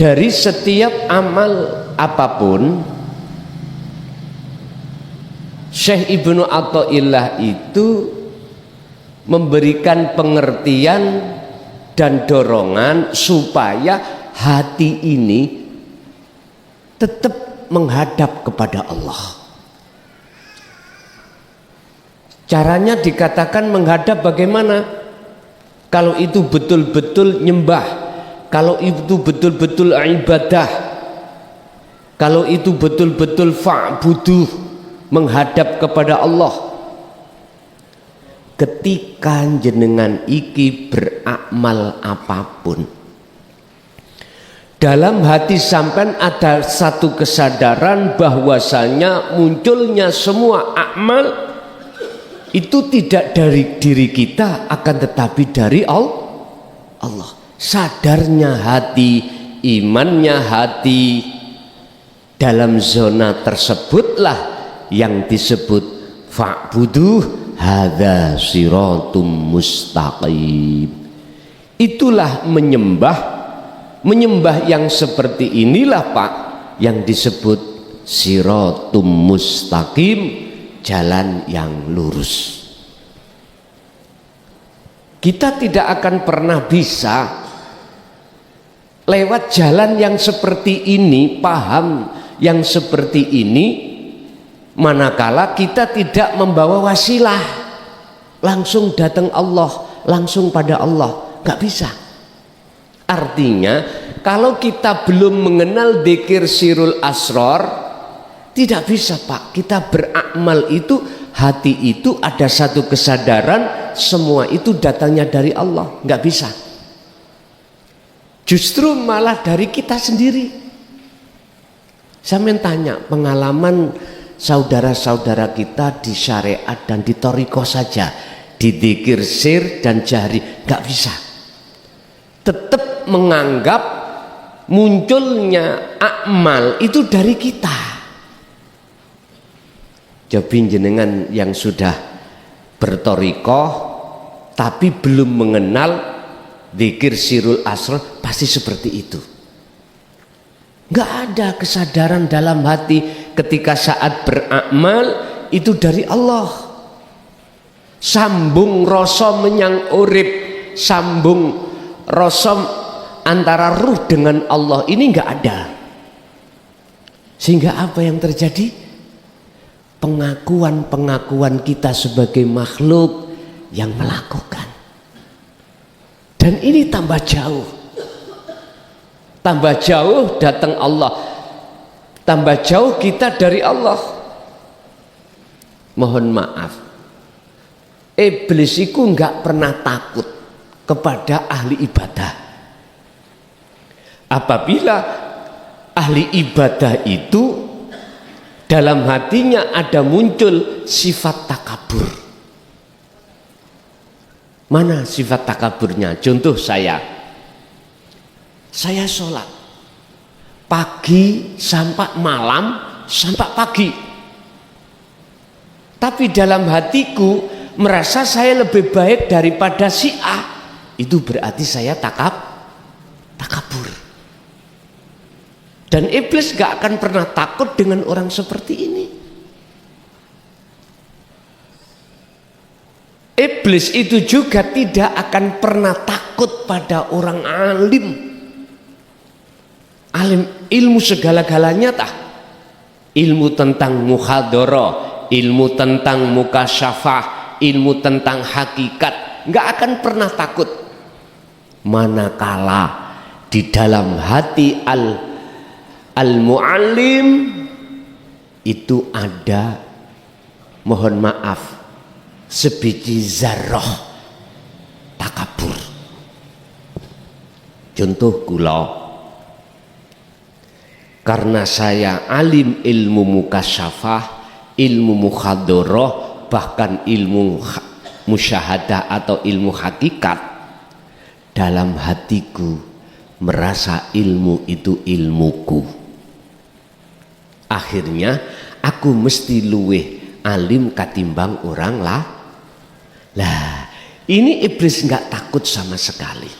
dari setiap amal apapun, Syekh Ibnu Athaillah itu memberikan pengertian dan dorongan supaya hati ini tetap menghadap kepada Allah. Caranya dikatakan menghadap bagaimana? Kalau itu betul-betul nyembah, kalau itu betul-betul ibadah, kalau itu betul-betul fa'buduh, menghadap kepada Allah. Ketika jenengan iki beramal apapun, dalam hati sampean ada satu kesadaran bahwasanya munculnya semua amal itu tidak dari diri kita, akan tetapi dari Allah. Sadarnya hati, imannya hati, dalam zona tersebutlah yang disebut fa'buduh hadza siratum mustaqim. Itulah menyembah yang seperti inilah Pak yang disebut siratum mustaqim, jalan yang lurus. Kita tidak akan pernah bisa lewat jalan yang seperti ini, paham yang seperti ini, manakala kita tidak membawa wasilah, langsung datang Allah, langsung pada Allah, nggak bisa. Artinya kalau kita belum mengenal dzikir sirul asrar, tidak bisa Pak. Kita beramal itu, hati itu ada satu kesadaran semua itu datangnya dari Allah, nggak bisa. Justru malah dari kita sendiri. Saya tanya pengalaman saudara-saudara kita di syariat dan di thariqah saja, di dzikir sir dan jahri, nggak bisa. Tetap menganggap munculnya amal itu dari kita. Jadi jenengan yang sudah berthariqah tapi belum mengenal dzikir sirul asrar pasti seperti itu. Nggak ada kesadaran dalam hati ketika saat beramal itu dari Allah. Sambung rasa menyang urip, sambung rasa antara ruh dengan Allah ini nggak ada. Sehingga apa yang terjadi? Pengakuan kita sebagai makhluk yang melakukan, dan ini tambah jauh datang Allah, tambah jauh kita dari Allah. Mohon maaf, iblis itu nggak pernah takut kepada ahli ibadah. Apabila ahli ibadah itu dalam hatinya ada muncul sifat takabur. Mana sifat takaburnya? Contoh saya sholat pagi sampai malam, sampai pagi, tapi dalam hatiku merasa saya lebih baik daripada si A. Itu berarti saya takabur. Dan iblis gak akan pernah takut dengan orang seperti ini. Iblis itu juga tidak akan pernah takut pada orang alim. Alim ilmu segala-galanya tah. Ilmu tentang muhadharah, ilmu tentang mukasyafah, ilmu tentang hakikat, gak akan pernah takut. Manakala di dalam hati al-mu'allim itu ada, mohon maaf, sebiji zarrah takabur. Contoh kula, karena saya alim ilmu mukasyafah, ilmu muhadharah, bahkan ilmu musyahadah atau ilmu hakikat, dalam hatiku merasa ilmu itu ilmuku. Akhirnya aku mesti luweh alim katimbang orang lah. Ini iblis nggak takut sama sekali.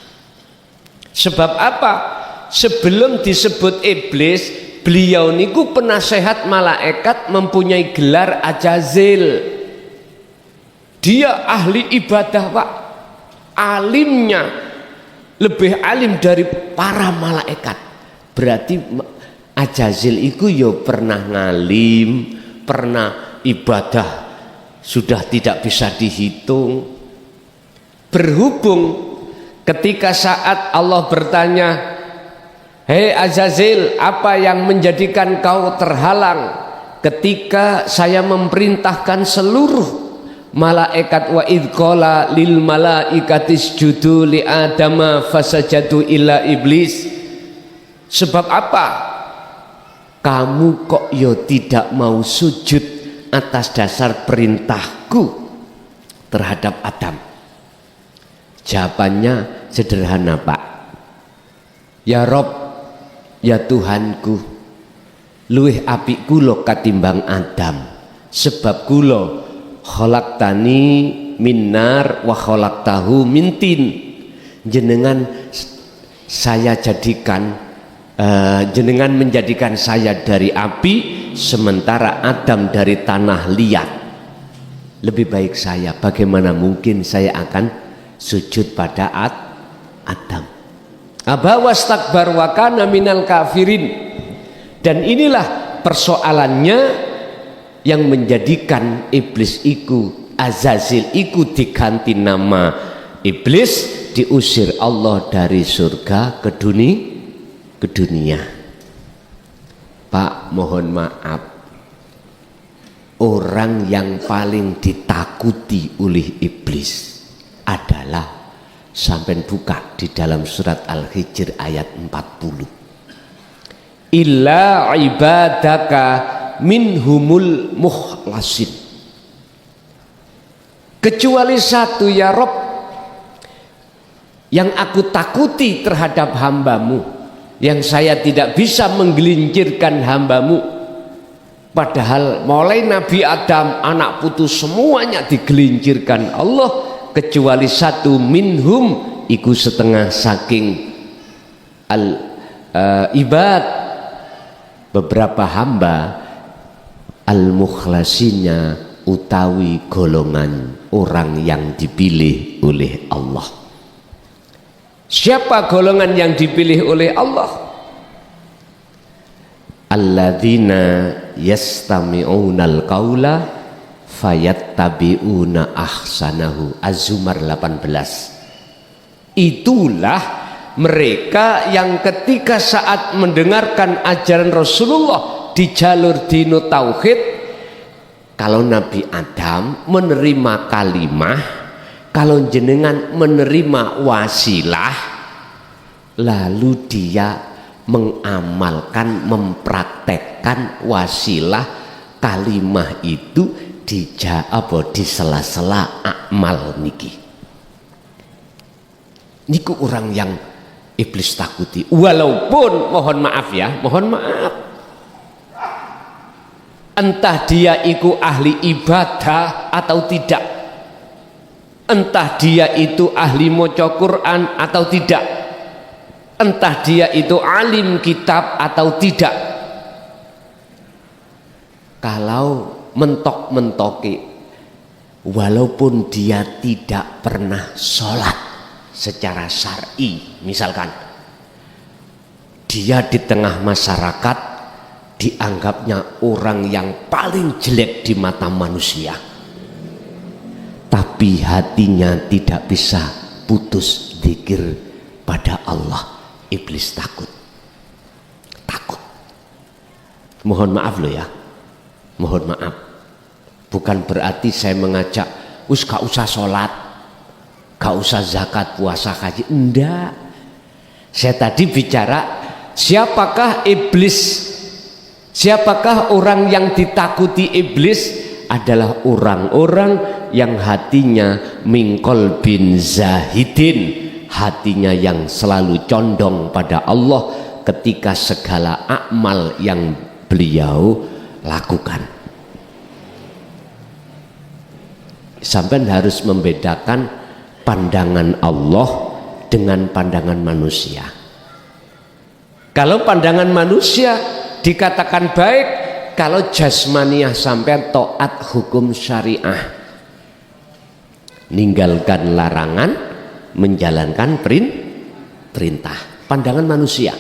Sebab apa? sebelum disebut iblis, beliau niku penasehat malaikat, mempunyai gelar Ajazil. Dia ahli ibadah, Pak. Alimnya lebih alim dari para malaikat. Berarti Ajazil itu yo pernah ngalim, pernah ibadah sudah tidak bisa dihitung. Berhubung ketika saat Allah bertanya, "Hei Ajazil, apa yang menjadikan kau terhalang ketika saya memerintahkan seluruh malaikat, wa idh qala lil malaikati isjudu li adama fasajadu illa iblis?" Sebab apa kamu kok yo tidak mau sujud atas dasar perintahku terhadap Adam? Jawabannya sederhana, Pak. Ya Rob, ya Tuhanku, luwih apik kula katimbang Adam, sebab kula khalaqtani min nar wa khalaqtahu min tin. Jenengan saya jadikan jenengan menjadikan saya dari api, sementara Adam dari tanah liat. Lebih baik saya, bagaimana mungkin saya akan sujud pada Adam? Aba wastakbar wa kana minal kafirin. Dan inilah persoalannya yang menjadikan iblis iku, Azazil iku diganti nama iblis, diusir Allah dari surga ke dunia. Pak, mohon maaf, orang yang paling ditakuti oleh iblis adalah, sampai buka di dalam surat Al-Hijr ayat 40, illa ibadaka minhumul mukhlasin, kecuali satu ya Rob yang aku takuti terhadap hambamu, yang saya tidak bisa menggelincirkan hambamu. Padahal mulai Nabi Adam, anak putus semuanya digelincirkan Allah, kecuali satu, minhum iku setengah saking ibad, beberapa hamba, al mukhlasinya utawi golongan orang yang dipilih oleh Allah. Siapa golongan yang dipilih oleh Allah? Alladzina yastami'unal qaula fayattabi'una ahsanahu. Az-Zumar 18. Itulah mereka yang ketika saat mendengarkan ajaran Rasulullah di jalur dino tauhid, kalau Nabi Adam menerima kalimah, kalau jenengan menerima wasilah, lalu dia mengamalkan, mempraktekkan wasilah kalimah itu di sela-sela amal niki. Niku orang yang iblis takuti. Walaupun mohon maaf ya, mohon maaf, entah dia itu ahli ibadah atau tidak, entah dia itu ahli maca Quran atau tidak, entah dia itu alim kitab atau tidak, kalau mentok-mentoki, walaupun dia tidak pernah sholat secara syar'i, misalkan dia di tengah masyarakat dianggapnya orang yang paling jelek di mata manusia, tapi hatinya tidak bisa putus dzikir pada Allah, iblis takut. Mohon maaf loh ya, mohon maaf, bukan berarti saya mengajak gak usah sholat, gak usah zakat, puasa, haji, enggak. Saya tadi bicara siapakah iblis, siapakah orang yang ditakuti iblis, adalah orang-orang yang hatinya mingkol bin zahidin, hatinya yang selalu condong pada Allah ketika segala amal yang beliau lakukan. Sampai harus membedakan pandangan Allah dengan pandangan manusia. Kalau pandangan manusia dikatakan baik kalau jasmaniah sampai taat hukum syariah, ninggalkan larangan, menjalankan perintah. Pandangan manusia.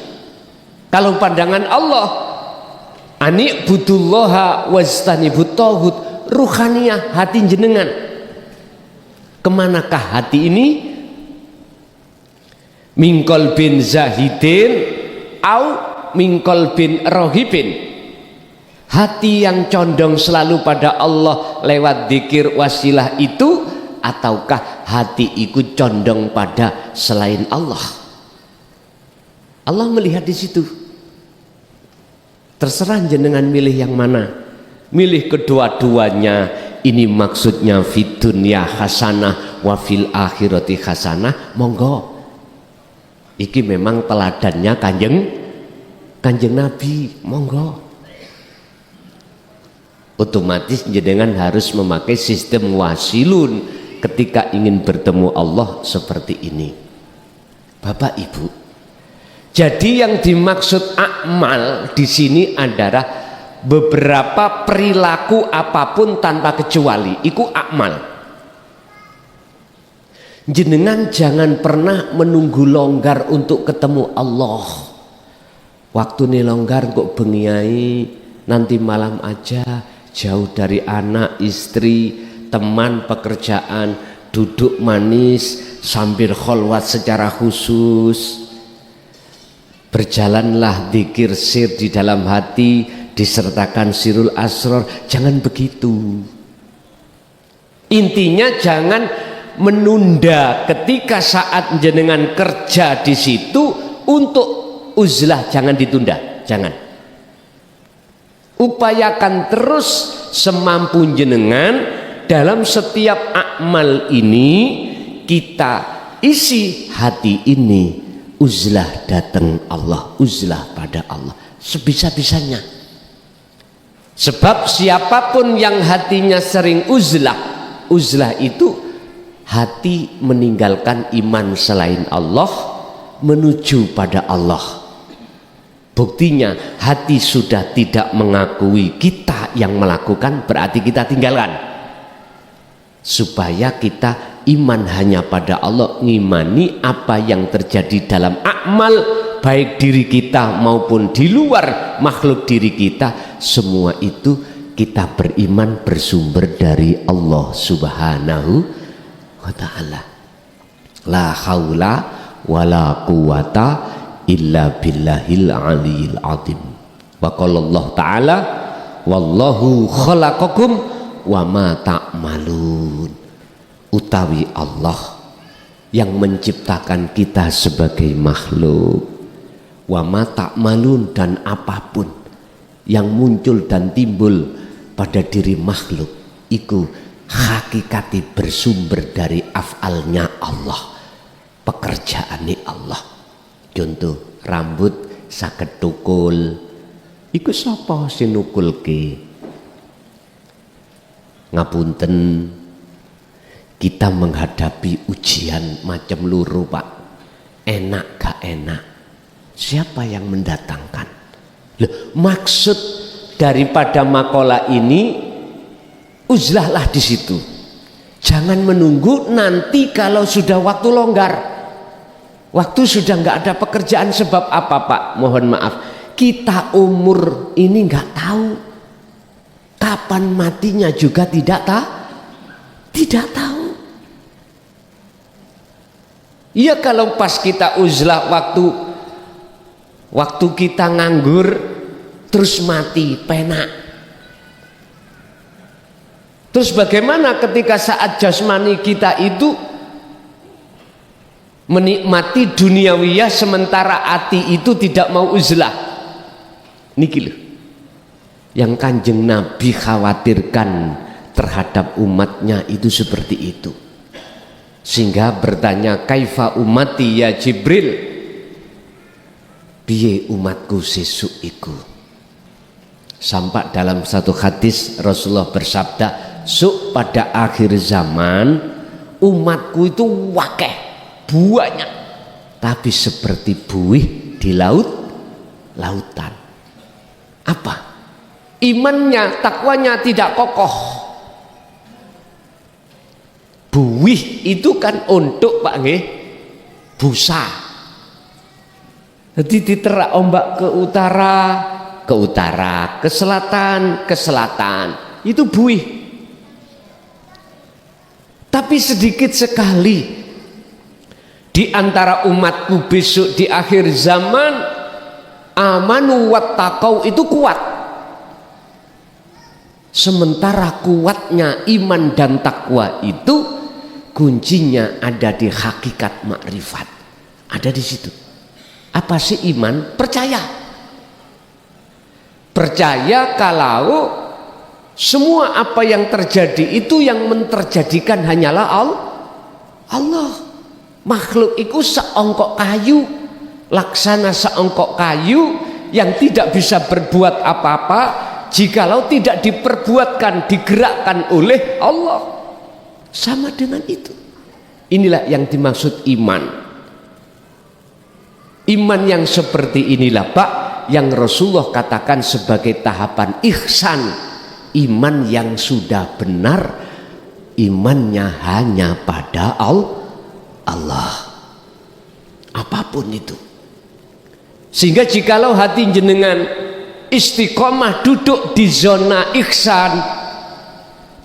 Kalau pandangan Allah, ani budullaha wastanibut tauhid, ruhaniyah, hati jenengan. Kemanakah hati ini? Mingkol bin zahidin au mingkol bin rohibin. Hati yang condong selalu pada Allah lewat dzikir wasilah itu, ataukah hati ikut condong pada selain Allah? Allah melihat di situ. Terserah jenengan milih yang mana. Milih kedua-duanya. Ini maksudnya fid dunya hasanah wa fil akhirati hasanah, monggo. Iki memang teladannya kanjeng Nabi, monggo. Otomatis jenengan harus memakai sistem wasilun ketika ingin bertemu Allah seperti ini. Bapak Ibu, jadi yang dimaksud amal di sini adalah beberapa perilaku apapun tanpa kecuali, iku amal. Jenengan jangan pernah menunggu longgar untuk ketemu Allah. Waktu nih longgar kok bengiai, nanti malam aja, jauh dari anak, istri, teman, pekerjaan, duduk manis sambil kholwat secara khusus. Berjalanlah dzikir sir di dalam hati, disertakan sirul asror. Jangan begitu. Intinya jangan menunda ketika saat jenengan kerja di situ untuk uzlah, jangan ditunda, jangan. Upayakan terus semampu jenengan dalam setiap amal ini, kita isi hati ini uzlah datang Allah, uzlah pada Allah sebisa-bisanya. Sebab siapapun yang hatinya sering uzlah, uzlah itu hati meninggalkan iman selain Allah menuju pada Allah. Buktinya hati sudah tidak mengakui kita yang melakukan, berarti kita tinggalkan. Supaya kita iman hanya pada Allah, ngimani apa yang terjadi dalam amal, baik diri kita maupun di luar makhluk diri kita, semua itu kita beriman bersumber dari Allah Subhanahu wa ta'ala. La haula wala quwata illa billahil aliyil azim. Wa qala Allah ta'ala wallahu khalaqakum wa ma ta'malun. Utawi Allah yang menciptakan kita sebagai makhluk. Wa ma ta'malun, dan apapun yang muncul dan timbul pada diri makhluk iku hakikati bersumber dari af'alnya Allah, pekerjaannya Allah. Contoh, rambut saged tukul, iku sapa sing nukulke? Ngapunten, kita menghadapi ujian macam luru Pak, enak gak enak, siapa yang mendatangkan? Loh, maksud daripada makalah ini, uzlahlah di situ. Jangan menunggu nanti kalau sudah waktu longgar, waktu sudah nggak ada pekerjaan. Sebab apa Pak? Mohon maaf, kita umur ini nggak tahu kapan matinya, juga tidak tahu. Iya, kalau pas kita uzlah, waktu kita nganggur terus mati, penak. Terus bagaimana ketika saat jasmani kita itu menikmati duniawiyah sementara hati itu tidak mau uzlah? Niki loh yang Kanjeng Nabi khawatirkan terhadap umatnya, itu seperti itu. Sehingga bertanya, kaifa umati ya Jibril, piye umatku sesuk iku? Sampai dalam satu hadis Rasulullah bersabda, suk pada akhir zaman umatku itu wakeh, banyak, tapi seperti buih di laut lautan. Apa? Imannya, takwanya tidak kokoh. Buih itu kan untuk Pak nggih, busa. Jadi diterak ombak ke utara, ke selatan, itu buih. Tapi sedikit sekali di antara umatku besok di akhir zaman amanu wattaqau itu kuat. Sementara kuatnya iman dan takwa itu kuncinya ada di hakikat makrifat. Ada di situ. Apa sih iman? Percaya. Percaya kalau semua apa yang terjadi itu yang menterjadikan hanyalah Allah. Makhluk itu seongkok kayu, laksana seongkok kayu yang tidak bisa berbuat apa-apa jikalau tidak diperbuatkan, digerakkan oleh Allah. Sama dengan itu. Inilah yang dimaksud iman. Iman yang seperti inilah Pak yang Rasulullah katakan sebagai tahapan ihsan. Iman yang sudah benar, imannya hanya pada Allah. Apapun itu. Sehingga jikalau hati jenengan istiqomah duduk di zona ihsan,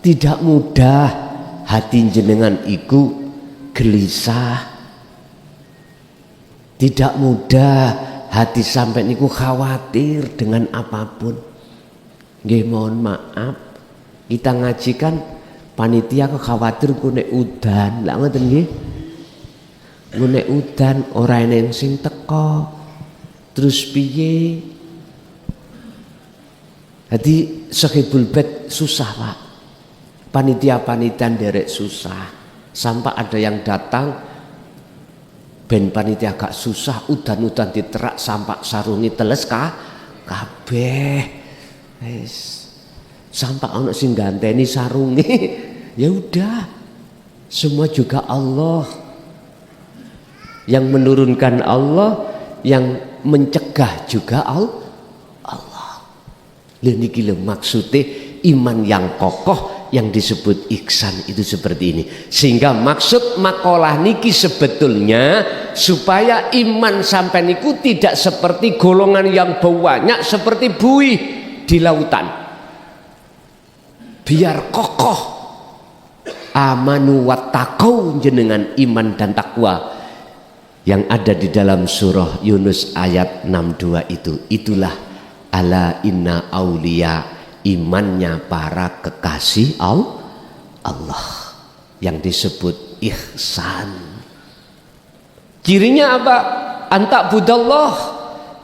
tidak mudah hati jenengan iku gelisah. Tidak mudah hati sampai niku khawatir dengan apapun. Nggih mohon maaf, kita ngajikan panitia kok khawatir ku nek udan, lha ngoten nggih. Ku nek udan ora enen sing teko. Terus piye? Jadi sahibul bait susah Pak. Panitia-panitia derek susah. Sampai ada yang datang ben panitia agak susah, udan-udan diterak sampai sarungi teles kabeh. Wis sampai ana sing ganteni sarungi. Ya udah. Semua juga Allah. Yang menurunkan Allah, yang mencegah juga Allah. Lha niki lho maksude iman yang kokoh yang disebut ihsan itu seperti ini. Sehingga maksud makalah niki sebetulnya supaya iman sampai niku tidak seperti golongan yang banyak seperti buih di lautan. Biar kokoh amanu wattaqau jenengan iman dan takwa yang ada di dalam surah Yunus ayat 62 itu. Itulah ala inna auliya, imannya para kekasih Allah yang disebut ihsan. Cirinya apa? Antak budallah,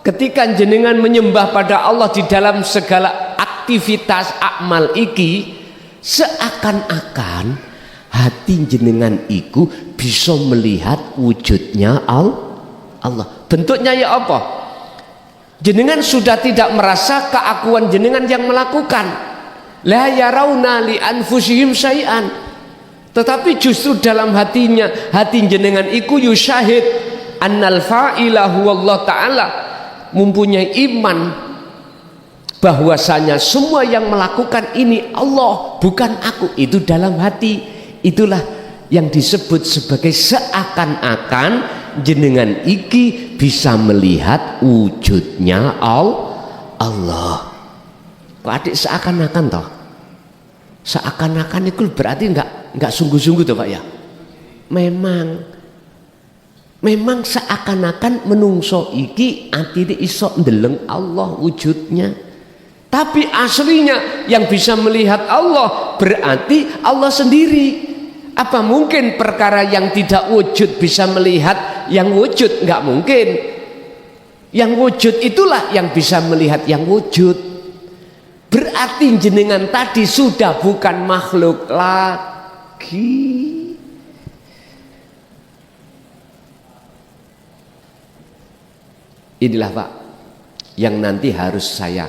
ketika jenengan menyembah pada Allah di dalam segala aktivitas amal iki, seakan-akan hati jenengan iku bisa melihat wujudnya Allah. Bentuknya ya apa? Jenengan sudah tidak merasa keakuan jenengan yang melakukan. La yarawna li anfusihim syai'an. Tetapi justru dalam hatinya, hati jenengan iku yusyahid annal fa'ila huwallah ta'ala, mempunyai iman bahwasanya semua yang melakukan ini Allah, bukan aku. Itu dalam hati. Itulah yang disebut sebagai seakan-akan jenengan iki bisa melihat wujudnya Allah. Kok adik seakan-akan toh? Seakan-akan itu berarti enggak sungguh-sungguh toh Pak ya? Memang seakan-akan menungso iki atine iso ndeleng Allah wujudnya. Tapi aslinya yang bisa melihat Allah berarti Allah sendiri. Apa mungkin perkara yang tidak wujud bisa melihat yang wujud? Enggak mungkin. Yang wujud itulah yang bisa melihat yang wujud. Berarti jenengan tadi sudah bukan makhluk lagi. Inilah Pak yang nanti harus saya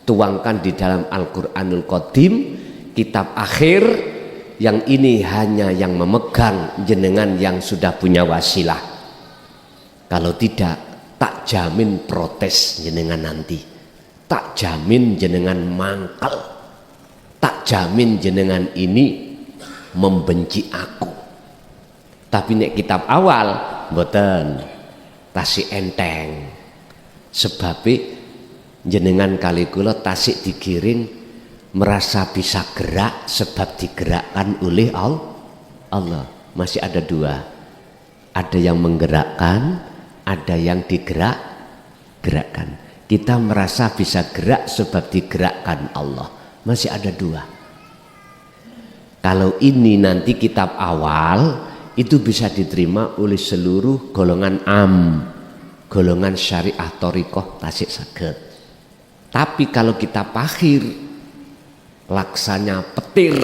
tuangkan di dalam Al-Quranul Qadim, kitab akhir. Yang ini hanya yang memegang jenengan yang sudah punya wasilah. Kalau tidak tak jamin protes jenengan nanti, tak jamin jenengan mangkel, tak jamin jenengan ini membenci aku. Tapi nek kitab awal mboten, tasik enteng. Sebab jenengan kali kula tasik digiring merasa bisa gerak sebab digerakkan oleh Allah. Masih ada dua, ada yang menggerakkan, ada yang digerakkan. Kita merasa bisa gerak sebab digerakkan Allah. Masih ada dua. Kalau ini nanti kitab awal itu bisa diterima oleh seluruh golongan golongan syariah thariqah tasik saged. Tapi kalau kitab akhir laksanya petir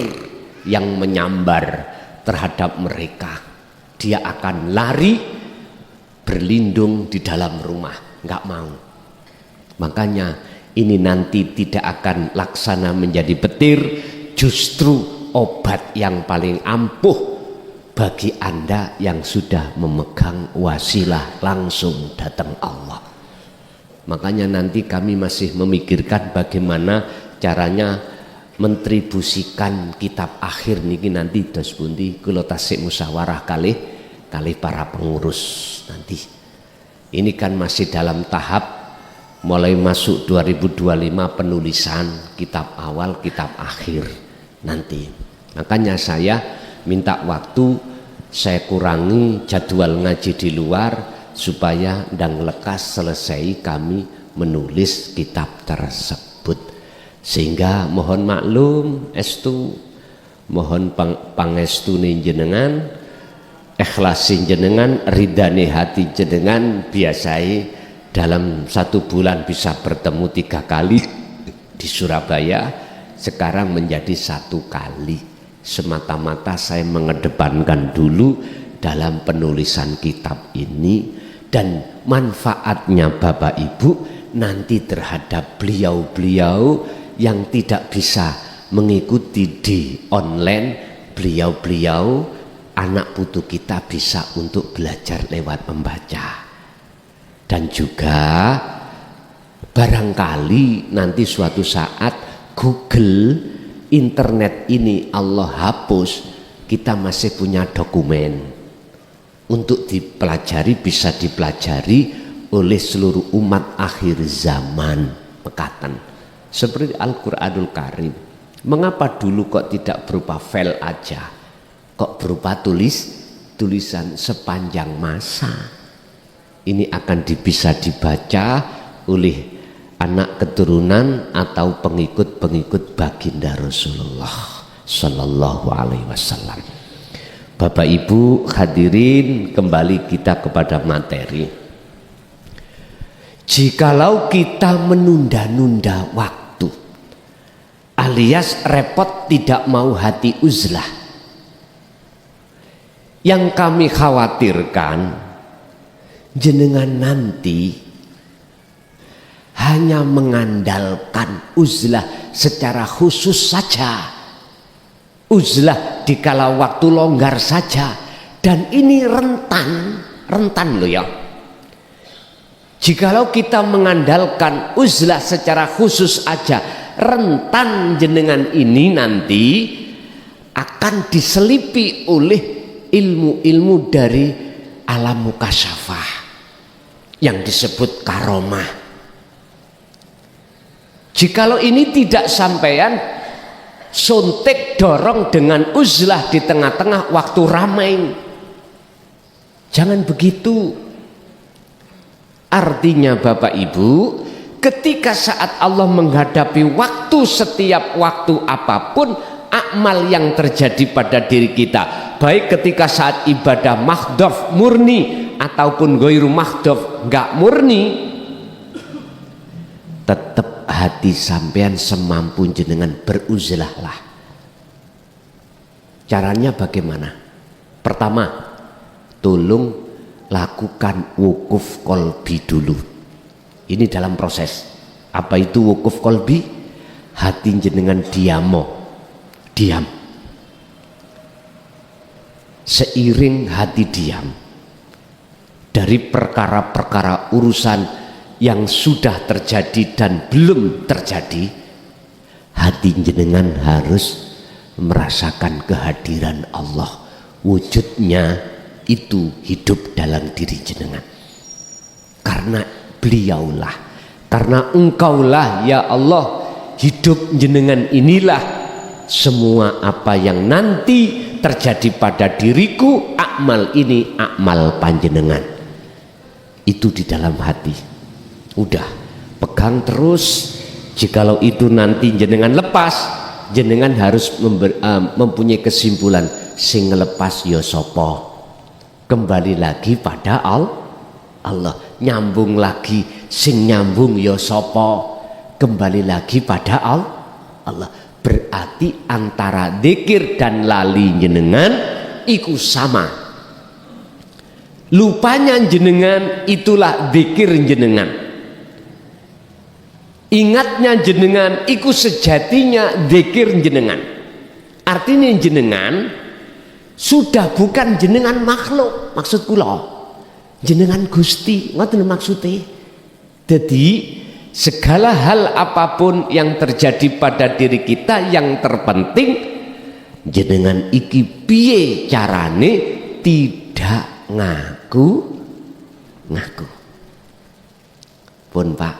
yang menyambar terhadap mereka, dia akan lari berlindung di dalam rumah, nggak mau. Makanya ini nanti tidak akan laksana menjadi petir, justru obat yang paling ampuh bagi Anda yang sudah memegang wasilah langsung datang Allah. Makanya nanti kami masih memikirkan bagaimana caranya mentribusikan kitab akhir niki nanti dos pundi kula tasik musyawarah kalih para pengurus nanti. Ini kan masih dalam tahap mulai masuk 2025 penulisan kitab awal, kitab akhir nanti. Makanya saya minta waktu, saya kurangi jadwal ngaji di luar supaya ndang lekas selesai kami menulis kitab tersebut. Sehingga mohon maklum estu, mohon pangestune jenengan, ikhlasin jenengan, ridane hati jenengan. Biasai dalam 1 bulan bisa bertemu 3 kali di Surabaya, sekarang menjadi 1 kali. Semata-mata saya mengedepankan dulu dalam penulisan kitab ini, dan manfaatnya Bapak Ibu nanti terhadap beliau-beliau yang tidak bisa mengikuti di online, beliau-beliau anak putu kita bisa untuk belajar lewat membaca. Dan juga barangkali nanti suatu saat Google, internet ini Allah hapus, kita masih punya dokumen untuk dipelajari, bisa dipelajari oleh seluruh umat akhir zaman mekaten. Seperti Al-Quranul Karim. Mengapa dulu kok tidak berupa file aja, kok berupa tulisan sepanjang masa? Ini akan bisa dibaca oleh anak keturunan atau pengikut-pengikut baginda Rasulullah Sallallahu Alaihi Wasallam. Bapak Ibu hadirin, kembali kita kepada materi. Jikalau kita menunda-nunda waktu alias repot tidak mau hati uzlah, yang kami khawatirkan jenengan nanti hanya mengandalkan uzlah secara khusus saja, uzlah di kala waktu longgar saja, dan ini rentan loh ya. Jikalau kita mengandalkan uzlah secara khusus aja, rentan jenengan ini nanti akan diselipi oleh ilmu-ilmu dari alam mukasyafah yang disebut karomah. Jikalau ini tidak sampean suntik dorong dengan uzlah di tengah-tengah waktu ramai, jangan begitu. Artinya Bapak Ibu, ketika saat Allah menghadapi waktu, setiap waktu apapun amal yang terjadi pada diri kita, baik ketika saat ibadah mahdhaf murni ataupun ghairu mahdhaf enggak murni, tetap hati sampean semampu jenengan beruzlahlah. Caranya bagaimana? Pertama, tolong lakukan wukuf kolbi dulu. Ini dalam proses. Apa itu wukuf kolbi? Hati jenengan diam. Seiring hati diam, dari perkara-perkara urusan yang sudah terjadi dan belum terjadi, hati jenengan harus merasakan kehadiran Allah, wujudnya itu hidup dalam diri jenengan. Karena beliaulah, karena engkaulah ya Allah, hidup jenengan inilah semua apa yang nanti terjadi pada diriku, akmal ini akmal panjenengan. Itu di dalam hati. Udah, pegang terus. Jikalau itu nanti jenengan lepas, jenengan harus mempunyai kesimpulan, sing ngelepas ya sapa. Kembali lagi pada Allah, nyambung lagi, sing nyambung ya sapa. Kembali lagi pada Allah. Berarti antara zikir dan lali jenengan iku sama. Lupanya jenengan itulah zikir jenengan. Ingatnya jenengan iku sejatinya zikir jenengan. Artinya jenengan sudah bukan jenengan makhluk, maksud kula. Jenengan Gusti, ngoten maksudnya. Jadi segala hal apapun yang terjadi pada diri kita, yang terpenting jenengan iki piye carane tidak ngaku pun Pak.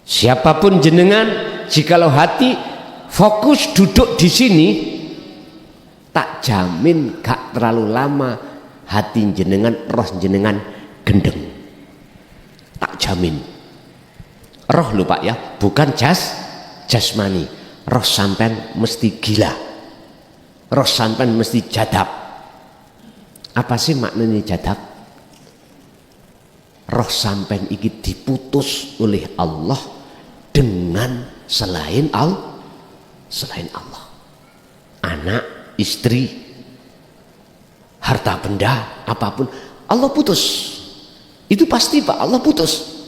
Siapapun jenengan, jikalau hati fokus duduk di sini, tak jamin gak terlalu lama hati jenengan, roh jenengan gendeng, tak jamin. Roh lho Pak ya, bukan jasmani. Roh sampean mesti gila, roh sampean mesti jadab. Apa sih maknanya jadab? Roh sampean iki diputus oleh Allah dengan selain Allah. Anak, istri, harta benda, apapun Allah putus. Itu pasti Pak, Allah putus.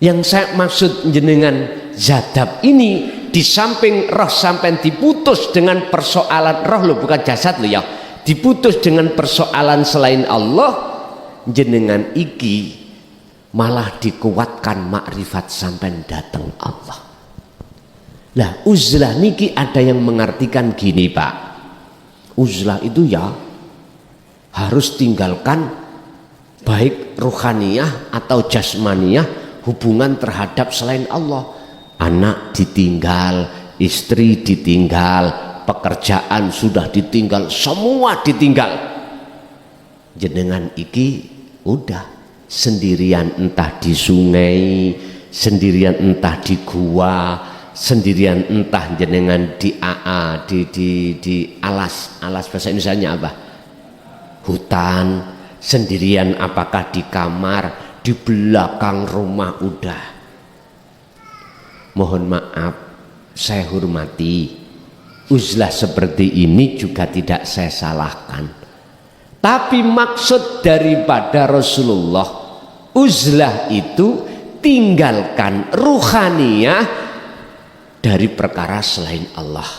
Yang saya maksud jenengan jadab ini, di samping roh sampai diputus dengan persoalan roh lo, bukan jasad lo ya, diputus dengan persoalan selain Allah, jenengan iki malah dikuatkan makrifat sampai datang Allah. Lah uzlah niki ada yang mengartikan gini Pak, uzlah itu ya harus tinggalkan baik ruhaniyah atau jasmaniyah, hubungan terhadap selain Allah. Anak ditinggal, istri ditinggal, pekerjaan sudah ditinggal, semua ditinggal. Jenengan iki udah sendirian, entah di sungai, sendirian entah di gua, sendirian entah jenengan di di alas bahasa Indonesianya apa? Hutan, sendirian apakah di kamar, di belakang rumah udah. Mohon maaf, saya hormati, uzlah seperti ini juga tidak saya salahkan. Tapi maksud daripada Rasulullah, uzlah itu tinggalkan ruhaniyah dari perkara selain Allah.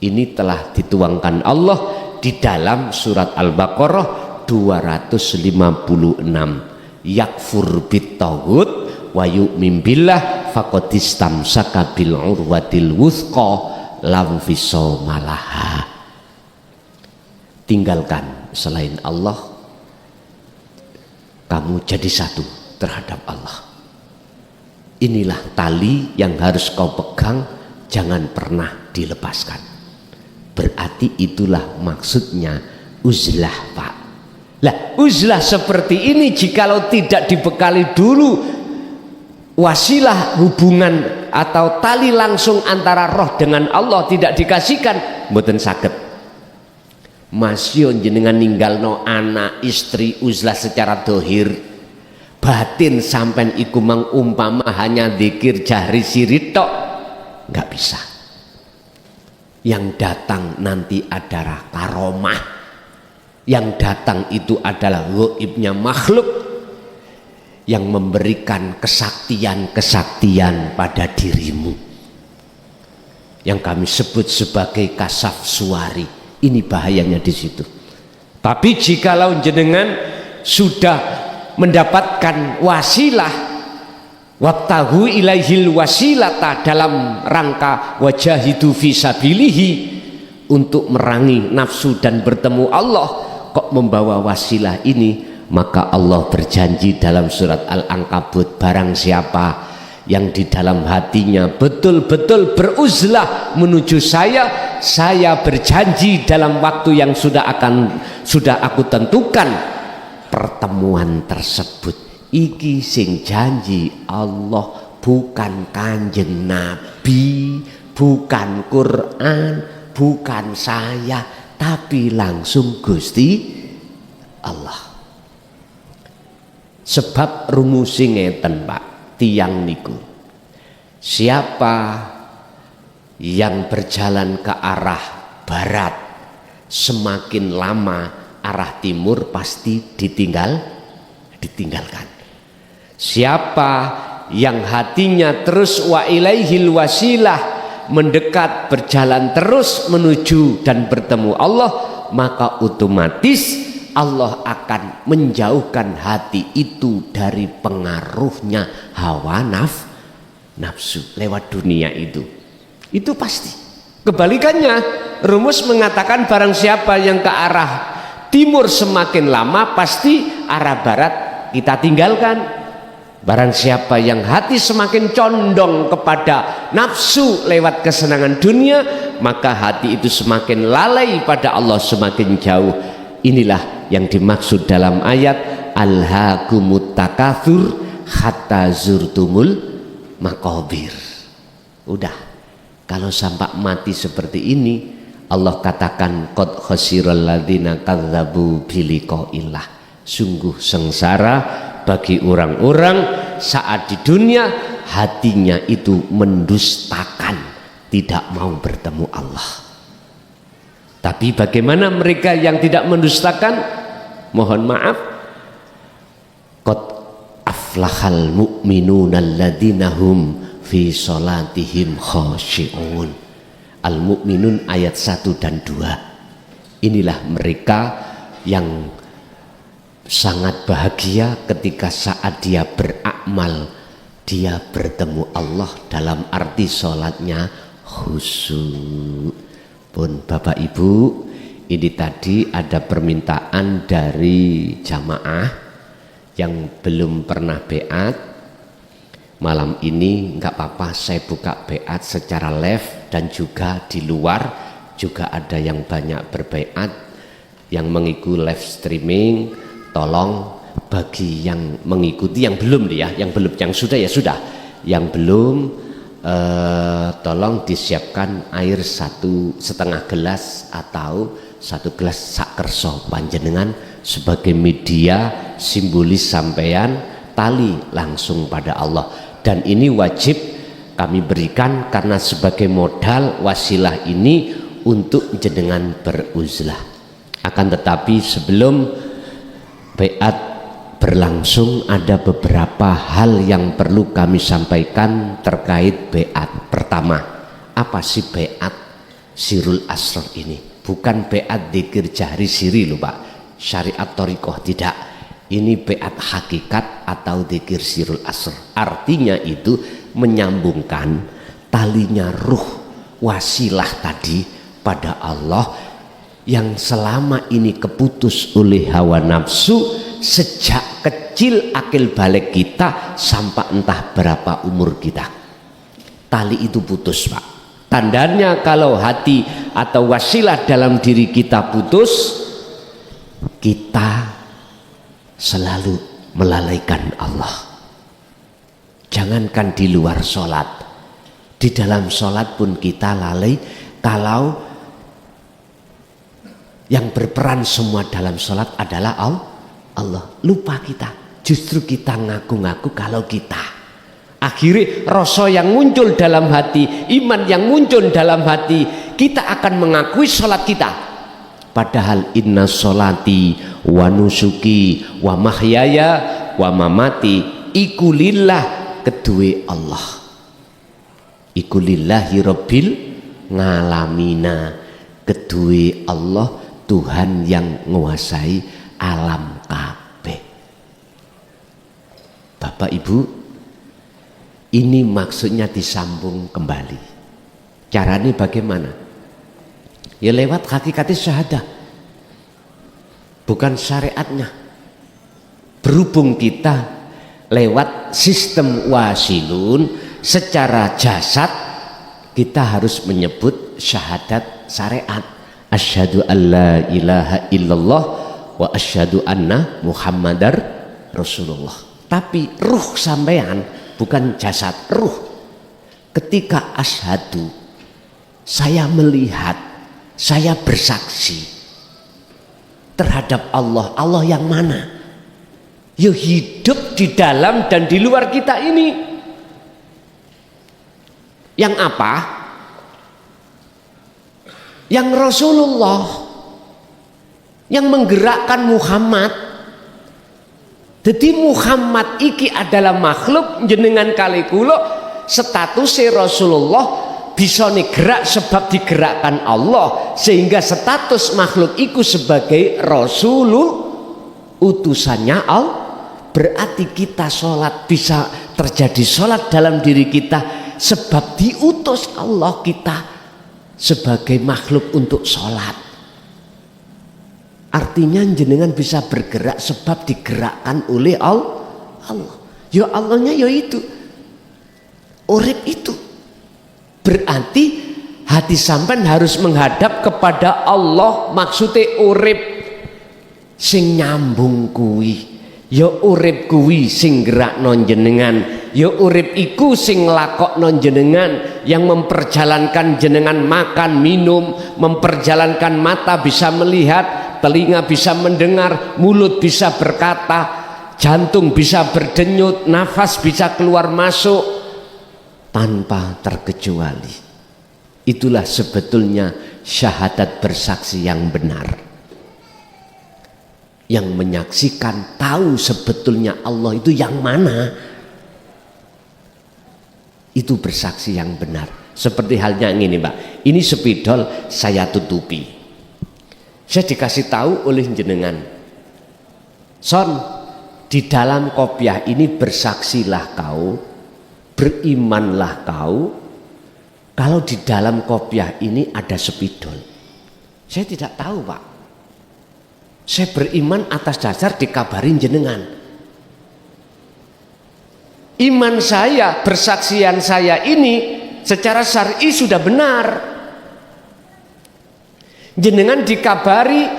Ini telah dituangkan Allah di dalam surat Al-Baqarah 256. Yakfur bit-taghut wa yu'min billah faqad istamsaka bil urwatil wuthqa lam fisama laha. Tinggalkan selain Allah, kamu jadi satu terhadap Allah. Inilah tali yang harus kau pegang, jangan pernah dilepaskan. Berarti itulah maksudnya uzlah Pak. Lah uzlah seperti ini jikalau tidak dibekali dulu wasilah hubungan atau tali langsung antara roh dengan Allah, tidak dikasihkan, mboten saged. Masih jenengan ninggalno anak istri uzlah secara dohir, batin sampai iku mengumpama hanya zikir jahri siri tok, nggak bisa. Yang datang nanti adalah karomah, yang datang itu adalah ghaibnya makhluk yang memberikan kesaktian-kesaktian pada dirimu, yang kami sebut sebagai kasaf suari. Ini bahayanya di situ. Tapi jikalau jenengan sudah mendapatkan wasilah, wabtahu ilaihil wasilata, dalam rangka wajahidu fisabilihi, untuk merangi nafsu dan bertemu Allah, kok membawa wasilah ini? Maka Allah berjanji dalam surat Al-Ankabut, barang siapa yang di dalam hatinya betul-betul beruzlah menuju saya berjanji dalam waktu yang sudah aku tentukan, pertemuan tersebut iki sing janji Allah, bukan Kanjeng Nabi, bukan Quran, bukan saya, tapi langsung Gusti Allah. Sebab rumusi ngeten Pak, tiang niku, siapa yang berjalan ke arah barat semakin lama arah timur pasti ditinggalkan. Siapa yang hatinya terus wa ilaihil wasilah, mendekat, berjalan terus menuju dan bertemu Allah, maka otomatis Allah akan menjauhkan hati itu dari pengaruhnya hawa nafsu lewat dunia itu pasti. Kebalikannya, rumus mengatakan barang siapa yang ke arah timur semakin lama pasti arah barat kita tinggalkan. Barang siapa yang hati semakin condong kepada nafsu lewat kesenangan dunia, maka hati itu semakin lalai pada Allah, semakin jauh. Inilah yang dimaksud dalam ayat alhaakumut takatsur hatta zurtumul maqabir. Udah, kalau sampai mati seperti ini, Allah katakan qad khasiral ladzina kadzdzabu biliqaillah, sungguh sengsara bagi orang-orang saat di dunia hatinya itu mendustakan, tidak mau bertemu Allah. Tapi bagaimana mereka yang tidak mendustakan? Mohon maaf, qad aflahal mu'minuna alladzina hum fi sholatihim khashi'un. Al-Mu'minun ayat 1 dan 2. Inilah mereka yang sangat bahagia ketika saat dia beramal, dia bertemu Allah, dalam arti sholatnya khusyuk. Pun Bapak Ibu, ini tadi ada permintaan dari jamaah yang belum pernah beat. Malam ini nggak apa-apa, saya buka beat secara live dan juga di luar juga ada yang banyak berbeat yang mengikuti live streaming. Tolong bagi yang mengikuti, yang belum ya, yang belum, yang sudah ya sudah, yang belum tolong disiapkan air 1,5 gelas atau 1 gelas sakerso panjenengan sebagai media simbolis sampean tali langsung pada Allah, dan ini wajib kami berikan karena sebagai modal wasilah ini untuk jenengan beruzlah. Akan tetapi sebelum beat berlangsung, ada beberapa hal yang perlu kami sampaikan terkait beat. Pertama, apa sih beat sirul asrar ini? Bukan beat dzikir jahri siri loh Pak, syariat thariqah, tidak. Ini beat hakikat atau dzikir sirul asrar. Artinya itu menyambungkan talinya ruh wasilah tadi pada Allah yang selama ini keputus oleh hawa nafsu sejak kecil akil balik kita sampai entah berapa umur kita. Tali itu putus Pak. Tandanya kalau hati atau wasilah dalam diri kita putus, kita selalu melalaikan Allah. Jangankan di luar sholat, di dalam sholat pun kita lalai. Kalau yang berperan semua dalam sholat adalah Allah, lupa kita. Justru kita ngaku-ngaku kalau kita. Akhirnya rasa yang muncul dalam hati, iman yang muncul dalam hati, kita akan mengakui sholat kita. Padahal inna sholati wa nusuki wa mahyaya wa mamati iku lillah, kedue Allah. Iku lillahi rabbil ngalamina, kedue Allah Tuhan yang menguasai alam kabeh. Bapak Ibu, ini maksudnya disambung kembali. Caranya bagaimana? Ya lewat hakikatnya syahadah, bukan syariatnya. Berhubung kita lewat sistem wasilun secara jasad, kita harus menyebut syahadat syariat. Asyhadu an la ilaha illallah wa asyhadu anna muhammadar rasulullah. Tapi ruh sampean, bukan jasad, ruh. Ketika asyhadu, saya melihat, saya bersaksi terhadap Allah. Allah yang mana? Ya hidup di dalam dan di luar kita ini. Yang apa? Yang Rasulullah, yang menggerakkan Muhammad. Jadi Muhammad iki adalah makhluk jenengan kali kula statusnya Rasulullah bisa gerak sebab digerakkan Allah, sehingga status makhluk iku sebagai Rasulullah utusannya Allah. Berarti kita sholat bisa terjadi sholat dalam diri kita sebab diutus Allah kita sebagai makhluk untuk sholat. Artinya jenengan bisa bergerak sebab digerakkan oleh Allah. Ya Allahnya ya itu, urip itu. Berarti hati sampean harus menghadap kepada Allah. Maksudnya urip sing nyambung kuwi. Ya urip kuwi sing gerakno jenengan. Ya urip iku sing nglakokno jenengan, yang memperjalankan jenengan makan, minum, memperjalankan mata bisa melihat, telinga bisa mendengar, mulut bisa berkata, jantung bisa berdenyut, nafas bisa keluar masuk tanpa terkecuali. Itulah sebetulnya syahadat bersaksi yang benar, yang menyaksikan, tahu sebetulnya Allah itu yang mana. Itu bersaksi yang benar. Seperti halnya ini Mbak, ini spidol saya tutupi, saya dikasih tahu oleh jenengan, Son, di dalam kopiah ini bersaksilah kau, berimanlah kau kalau di dalam kopiah ini ada spidol. Saya tidak tahu Pak, saya beriman atas dasar dikabarin jenengan. Iman saya, persaksian saya ini secara syar'i sudah benar. Jenengan dikabari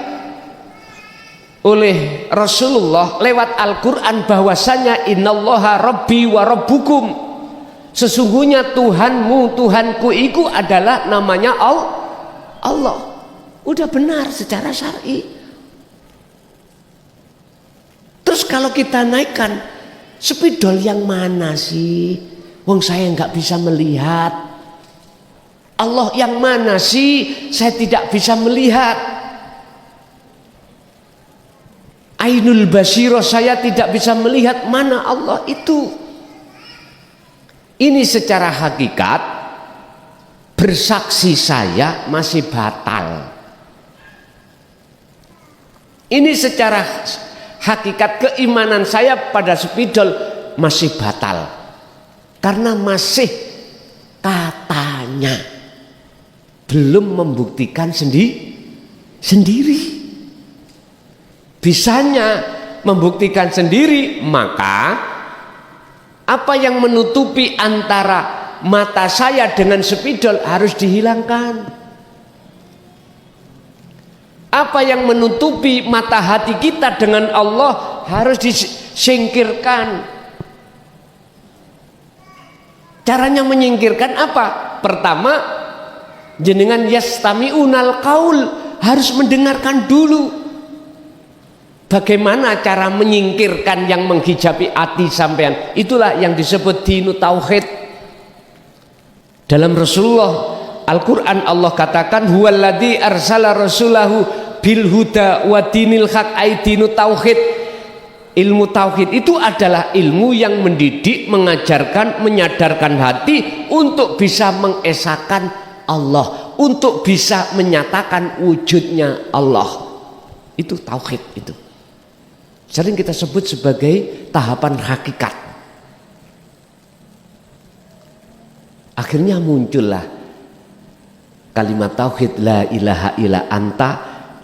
oleh Rasulullah lewat Al-Quran bahwasanya innallaha rabbi wa rabbukum, sesungguhnya Tuhanmu, Tuhanku itu adalah namanya Allah. Udah benar secara syar'i. Terus kalau kita naikkan, spidol yang mana sih? Wong saya nggak bisa melihat. Allah yang mana sih? Saya tidak bisa melihat. Ainul basiro, saya tidak bisa melihat mana Allah itu. Ini secara hakikat bersaksi saya masih batal. Ini secara hakikat keimanan saya pada spidol masih batal, karena masih katanya belum membuktikan sendiri. Bisanya membuktikan sendiri, maka apa yang menutupi antara mata saya dengan spidol harus dihilangkan. Apa yang menutupi mata hati kita dengan Allah harus disingkirkan. Caranya menyingkirkan apa? Pertama, jenengan yastami'unal qaul, harus mendengarkan dulu. Bagaimana cara menyingkirkan yang menghijabi hati sampean? Itulah yang disebut dinu tauhid. Dalam Rasulullah Al-Quran Allah katakan huwaladzi arsala rasulahu bil huda wa dinil haq, aidinu tauhid. Ilmu tauhid itu adalah ilmu yang mendidik, mengajarkan, menyadarkan hati untuk bisa mengesahkan Allah, untuk bisa menyatakan wujudnya Allah. Itu tauhid itu. Sering kita sebut sebagai tahapan hakikat. Akhirnya muncullah kalimat tauhid la ilaha illa anta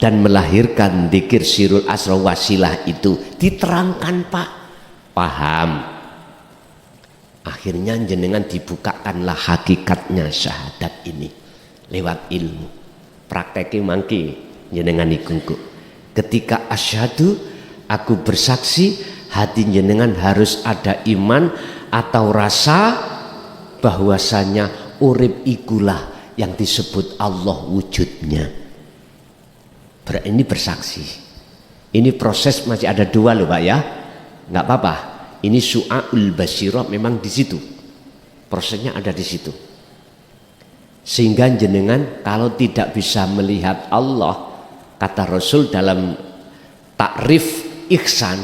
dan melahirkan dzikir sirul asrar wasilah itu. Diterangkan Pak, paham. Akhirnya jenengan dibukakanlah hakikatnya syahadat ini lewat ilmu. Prakteknya mangki jenengan ikungku. Ketika asyhadu, aku bersaksi, hati jenengan harus ada iman atau rasa bahwasanya urip ikulah yang disebut Allah wujudnya. Ini bersaksi. Ini proses masih ada dua loh Pak ya, nggak apa-apa. Ini su'aul basirah memang di situ. Prosesnya ada di situ. Sehingga jenengan kalau tidak bisa melihat Allah, kata Rasul dalam takrif ihsan,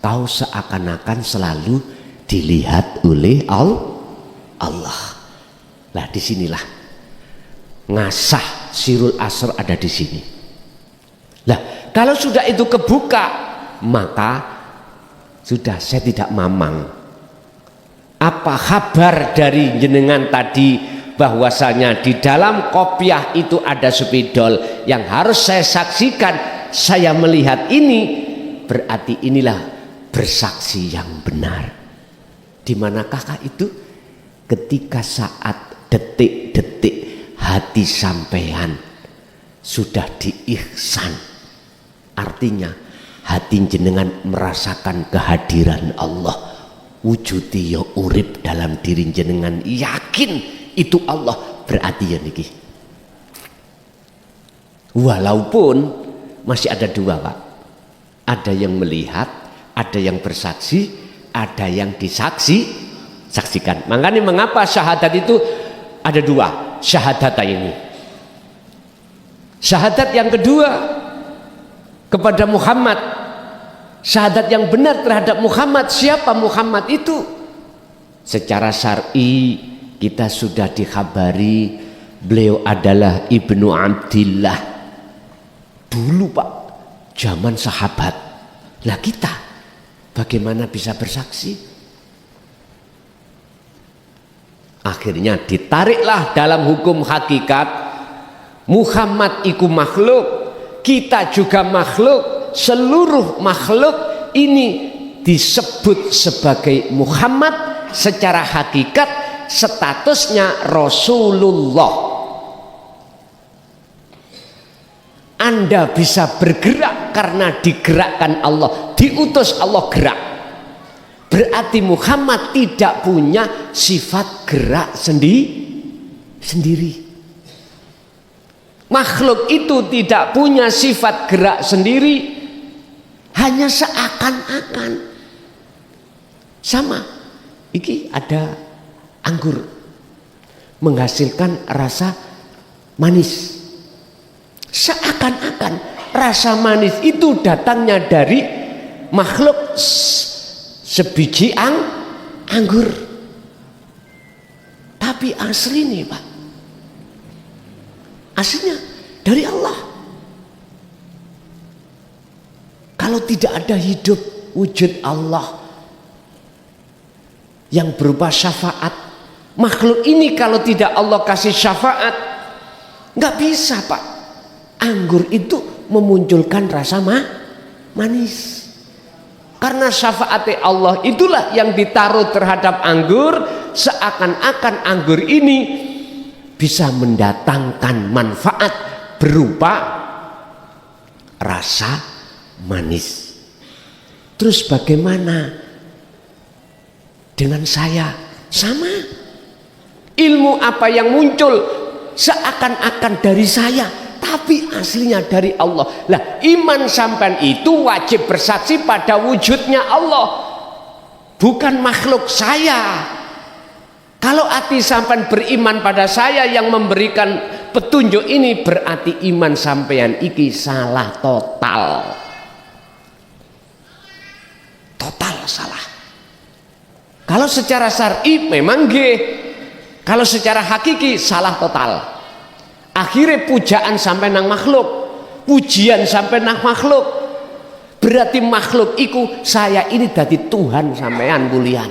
kau seakan-akan selalu dilihat oleh Allah. Lah disinilah ngasah sirul asr ada di sini. Lah kalau sudah itu kebuka, maka sudah saya tidak mamang. Apa kabar dari jenengan tadi bahwasanya di dalam kopiah itu ada spidol yang harus saya saksikan, saya melihat ini, berarti inilah bersaksi yang benar. Di manakah itu? Ketika saat detik-detik hati sampean sudah diihsan, artinya hati jenengan merasakan kehadiran Allah, wujudi ya urip dalam diri jenengan, yakin itu Allah, berarti ya niki. Walaupun masih ada dua Pak, ada yang melihat, ada yang bersaksi, ada yang saksikan. Makanya mengapa syahadat itu ada dua syahadat ini. Syahadat yang kedua kepada Muhammad, syahadat yang benar terhadap Muhammad. Siapa Muhammad itu? Secara syar'i kita sudah dikhabari beliau adalah Ibnu Abdillah. Dulu Pak, zaman sahabat. Lah kita bagaimana bisa bersaksi? Akhirnya ditariklah dalam hukum hakikat, Muhammad iku makhluk, kita juga makhluk, seluruh makhluk ini disebut sebagai Muhammad, secara hakikat statusnya Rasulullah. Anda bisa bergerak karena digerakkan Allah, diutus Allah gerak. Berarti Muhammad tidak punya sifat gerak sendiri. Makhluk itu tidak punya sifat gerak sendiri, hanya seakan-akan. Sama, iki ada anggur menghasilkan rasa manis. Seakan-akan rasa manis itu datangnya dari makhluk sebiji anggur. Tapi asli nih Pak, aslinya dari Allah. Kalau tidak ada hidup wujud Allah yang berupa syafaat, makhluk ini kalau tidak Allah kasih syafaat, nggak bisa Pak. Anggur itu memunculkan rasa manis. Karena syafaat Allah itulah yang ditaruh terhadap anggur, seakan-akan anggur ini bisa mendatangkan manfaat berupa rasa manis. Terus bagaimana dengan saya? Sama. Ilmu apa yang muncul seakan-akan dari saya, tapi aslinya dari Allah. Lah, iman sampean itu wajib bersaksi pada wujudnya Allah, bukan makhluk saya. Kalau hati sampean beriman pada saya yang memberikan petunjuk ini, berarti iman sampean iki salah total. Total salah. Kalau secara syar'i memang nggih. Kalau secara hakiki salah total. Akhirnya pujaan sampai nang makhluk, pujian sampai nang makhluk. Berarti makhluk iku saya ini dadi Tuhan sampean bulian.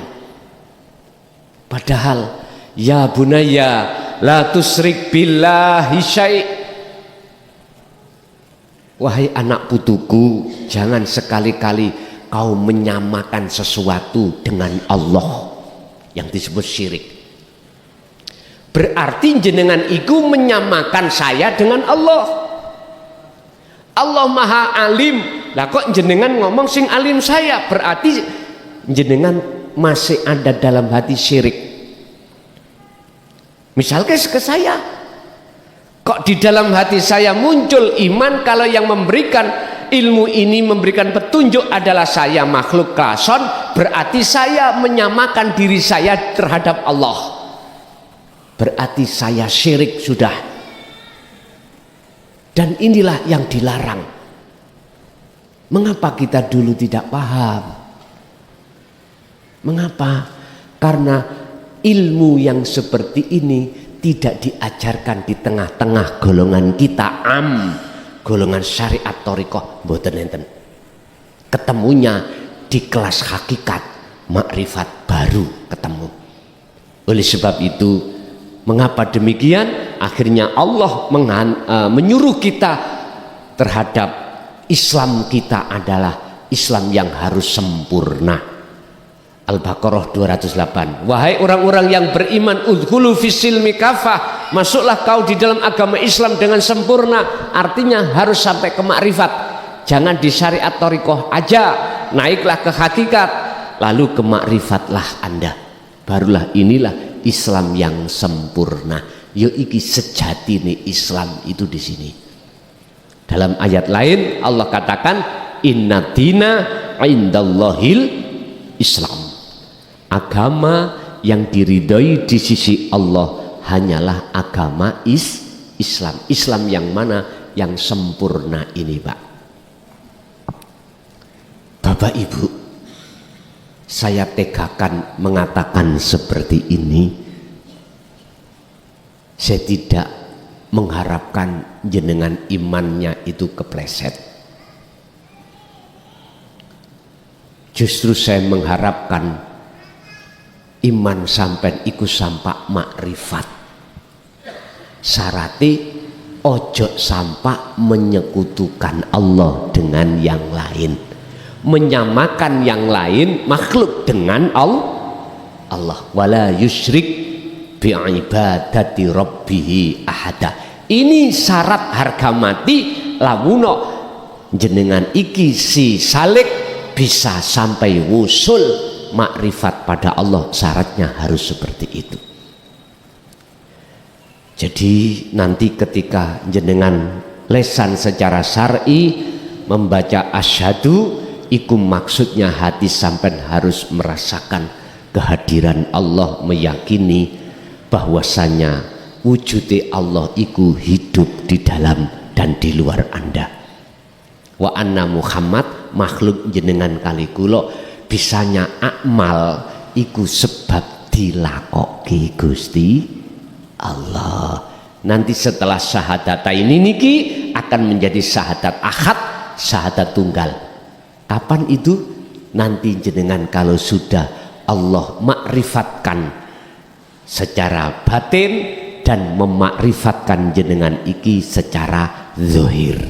Padahal Ya bunayya la tusrik billahi syai'. Wahai anak putuku, jangan sekali-kali kau menyamakan sesuatu dengan Allah, yang disebut syirik. Berarti jenengan iku menyamakan saya dengan Allah. Allah maha alim, lah kok jenengan ngomong sing alim saya, berarti jenengan masih ada dalam hati syirik. Misalnya ke saya, kok di dalam hati saya muncul iman kalau yang memberikan ilmu ini, memberikan petunjuk adalah saya, makhluk klason, berarti saya menyamakan diri saya terhadap Allah. Berarti saya syirik sudah. Dan inilah yang dilarang. Mengapa kita dulu tidak paham? Mengapa? Karena ilmu yang seperti ini tidak diajarkan di tengah-tengah golongan kita golongan syariat thariqah mboten enten. Ketemunya di kelas hakikat makrifat baru ketemu. Oleh sebab itu, mengapa demikian? Akhirnya Allah menyuruh kita terhadap Islam kita adalah Islam yang harus sempurna. Al-Baqarah 208. Wahai orang-orang yang beriman, udkhulu fis-silmi kafah, masuklah kau di dalam agama Islam dengan sempurna. Artinya harus sampai ke makrifat. Jangan di syariat thariqah aja, naiklah ke hakikat, lalu ke makrifatlah Anda. Barulah inilah Islam yang sempurna. Yo iki sejati nih Islam itu di sini. Dalam ayat lain Allah katakan inna dina indallahil Islam. Agama yang diridhoi di sisi Allah hanyalah agama Islam. Islam yang mana? Yang sempurna ini, Pak. Bapak Ibu, saya tegakan mengatakan seperti ini. Saya tidak mengharapkan jenengan imannya itu kepleset. Justru saya mengharapkan iman sampai iku sampak makrifat. Syarati ojo sampak menyekutukan Allah dengan yang lain, menyamakan yang lain makhluk dengan Allah. Wala yusyrik bi ibadati rabbih ahada. Ini syarat harga mati lamuno jenengan iki si salik bisa sampai wusul makrifat pada Allah. Syaratnya harus seperti itu. Jadi nanti ketika jenengan lesan secara syar'i membaca asyhadu, iku maksudnya hati sampai harus merasakan kehadiran Allah, meyakini bahwasanya wujud Allah iku hidup di dalam dan di luar Anda. Wa anna Muhammad makhluk jenengan kali kula bisanya akmal iku sebab dilakoki Gusti Allah. Nanti setelah syahadatain ini niki akan menjadi syahadat ahad, syahadat tunggal. Kapan itu? Nanti jenengan kalau sudah Allah makrifatkan secara batin dan memakrifatkan jenengan iki secara zahir,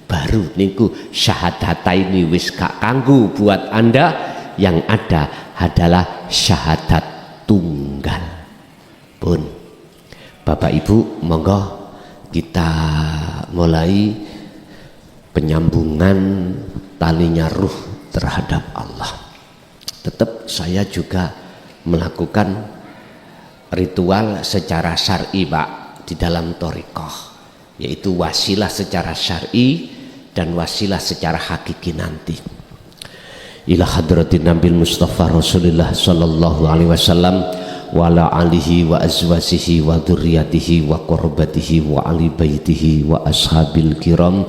baru niku syahadataini wis gak kanggu buat Anda. Yang ada adalah syahadat tunggal pun. Bapak Ibu, monggo kita mulai penyambungan talinya ruh terhadap Allah. Tetap saya juga melakukan ritual secara syar'i, Pak, di dalam thariqah, yaitu wasilah secara syar'i dan wasilah secara hakiki nanti. Ila hadratin Nabil Mustafa Rasulullah sallallahu alaihi wasallam wa ala alihi wa azwajihi wa dzurriyyatihi wa qurbatihi wa ali baitihi wa ashabil kiram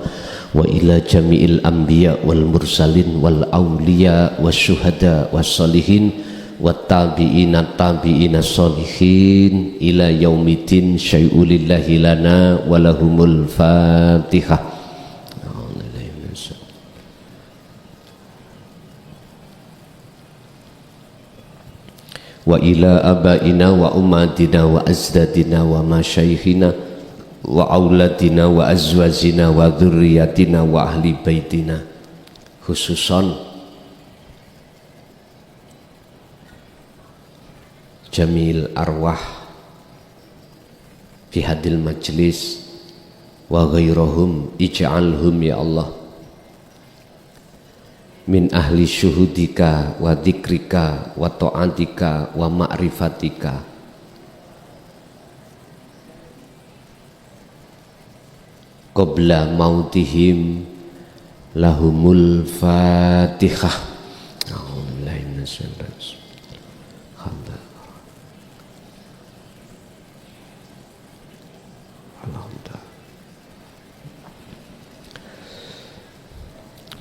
wa ila jami'il anbiya wal mursalin wal awliya wasyuhada wassalihin wat tabi'ina tabi'ina sholihin ila yaumiddin syai'ulillahi lana wa lahumul fatihah. wa ila abaina wa ummatina wa azdadina wa masyaikhina wa auladina wa azwajina wa dzurriyyatina wa ahli baitina, khususon jamil arwah fi hadil majlis wa ghairahum, ij'alhum ya Allah min ahli syuhudika wa dzikrika wa ta'atika wa ma'rifatika. Qabla mautihim lahumul fatihah.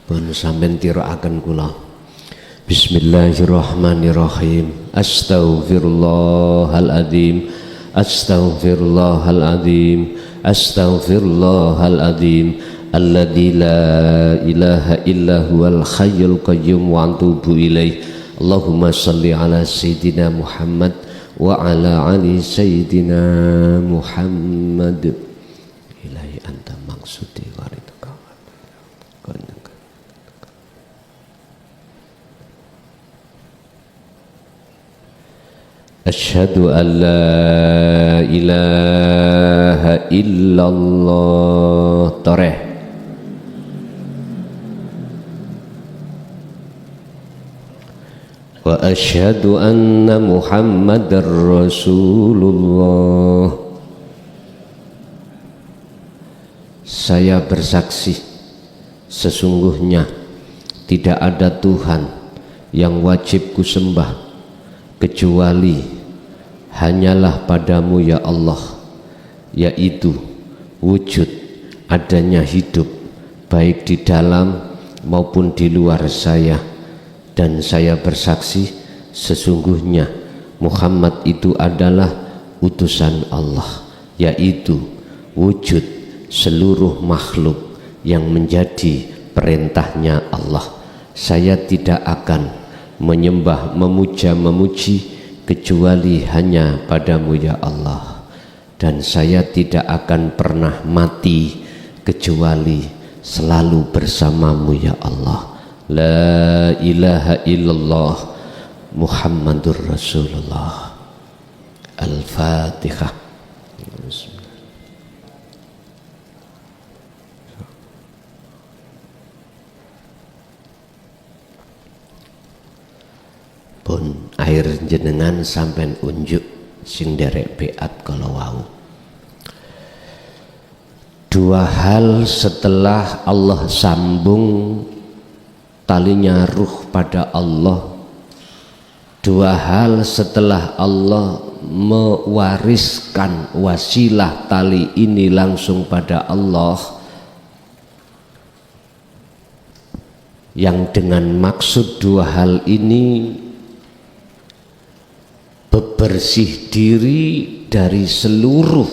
Pun sampeyan tirakaken kula. Bismillahirrahmanirrahim. Astaghfirullahaladzim, astaghfirullahaladzim, astaghfirullahaladzim, alladzi la ilaha illa huwal hayyul qayyum wa atubu ilaih. Allahumma shalli ala sayyidina Muhammad wa ala ali sayyidina Muhammad. Ilahi anta maksudi waridka. Asyhadu an la ilaha illallah. Toreh. Wa asyhadu anna Muhammadar Rasulullah. Saya bersaksi sesungguhnya tidak ada Tuhan yang wajib kusembah kecuali hanyalah padamu ya Allah, yaitu wujud adanya hidup baik di dalam maupun di luar saya, dan saya bersaksi sesungguhnya Muhammad itu adalah utusan Allah, yaitu wujud seluruh makhluk yang menjadi perintahnya Allah. Saya tidak akan menyembah, memuja, memuji kecuali hanya padamu ya Allah, dan saya tidak akan pernah mati kecuali selalu bersamamu ya Allah. La ilaha illallah Muhammadur Rasulullah. Al-Fatihah. Pun air jenengan sampai unjuk sing derek beat kalau wau. Dua hal setelah Allah sambung talinya ruh pada Allah, dua hal setelah Allah mewariskan wasilah tali ini langsung pada Allah, yang dengan maksud dua hal ini bebersih diri dari seluruh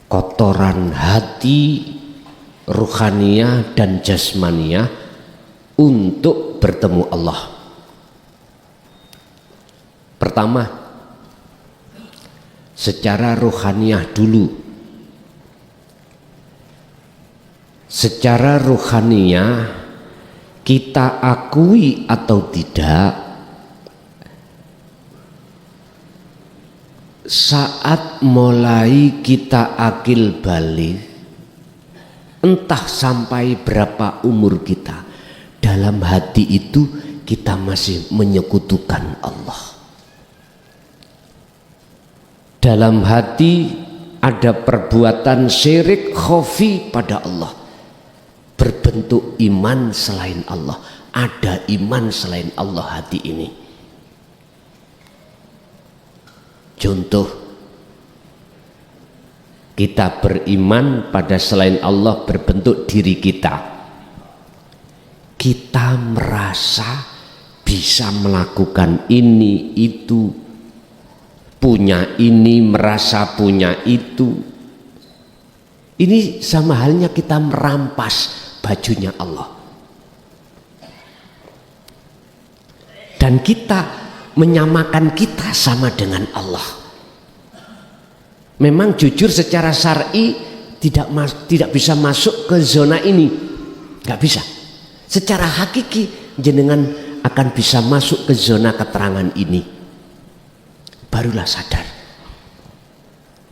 kotoran hati, ruhaniyah dan jasmaniyah untuk bertemu Allah. Pertama, secara ruhaniyah dulu. Secara ruhaniyah kita akui atau tidak, saat mulai kita akil balik, entah sampai berapa umur kita, dalam hati itu kita masih menyekutukan Allah. Dalam hati ada perbuatan syirik khafi pada Allah, berbentuk iman selain Allah. Ada iman selain Allah hati ini. Contoh, kita beriman pada selain Allah berbentuk diri kita. Kita merasa bisa melakukan ini, itu, punya ini, merasa punya itu. Ini sama halnya kita merampas bajunya Allah. Dan kita menyamakan kita sama dengan Allah. Memang jujur secara syar'i tidak bisa masuk ke zona ini, nggak bisa. Secara hakiki jenengan akan bisa masuk ke zona keterangan ini, barulah sadar.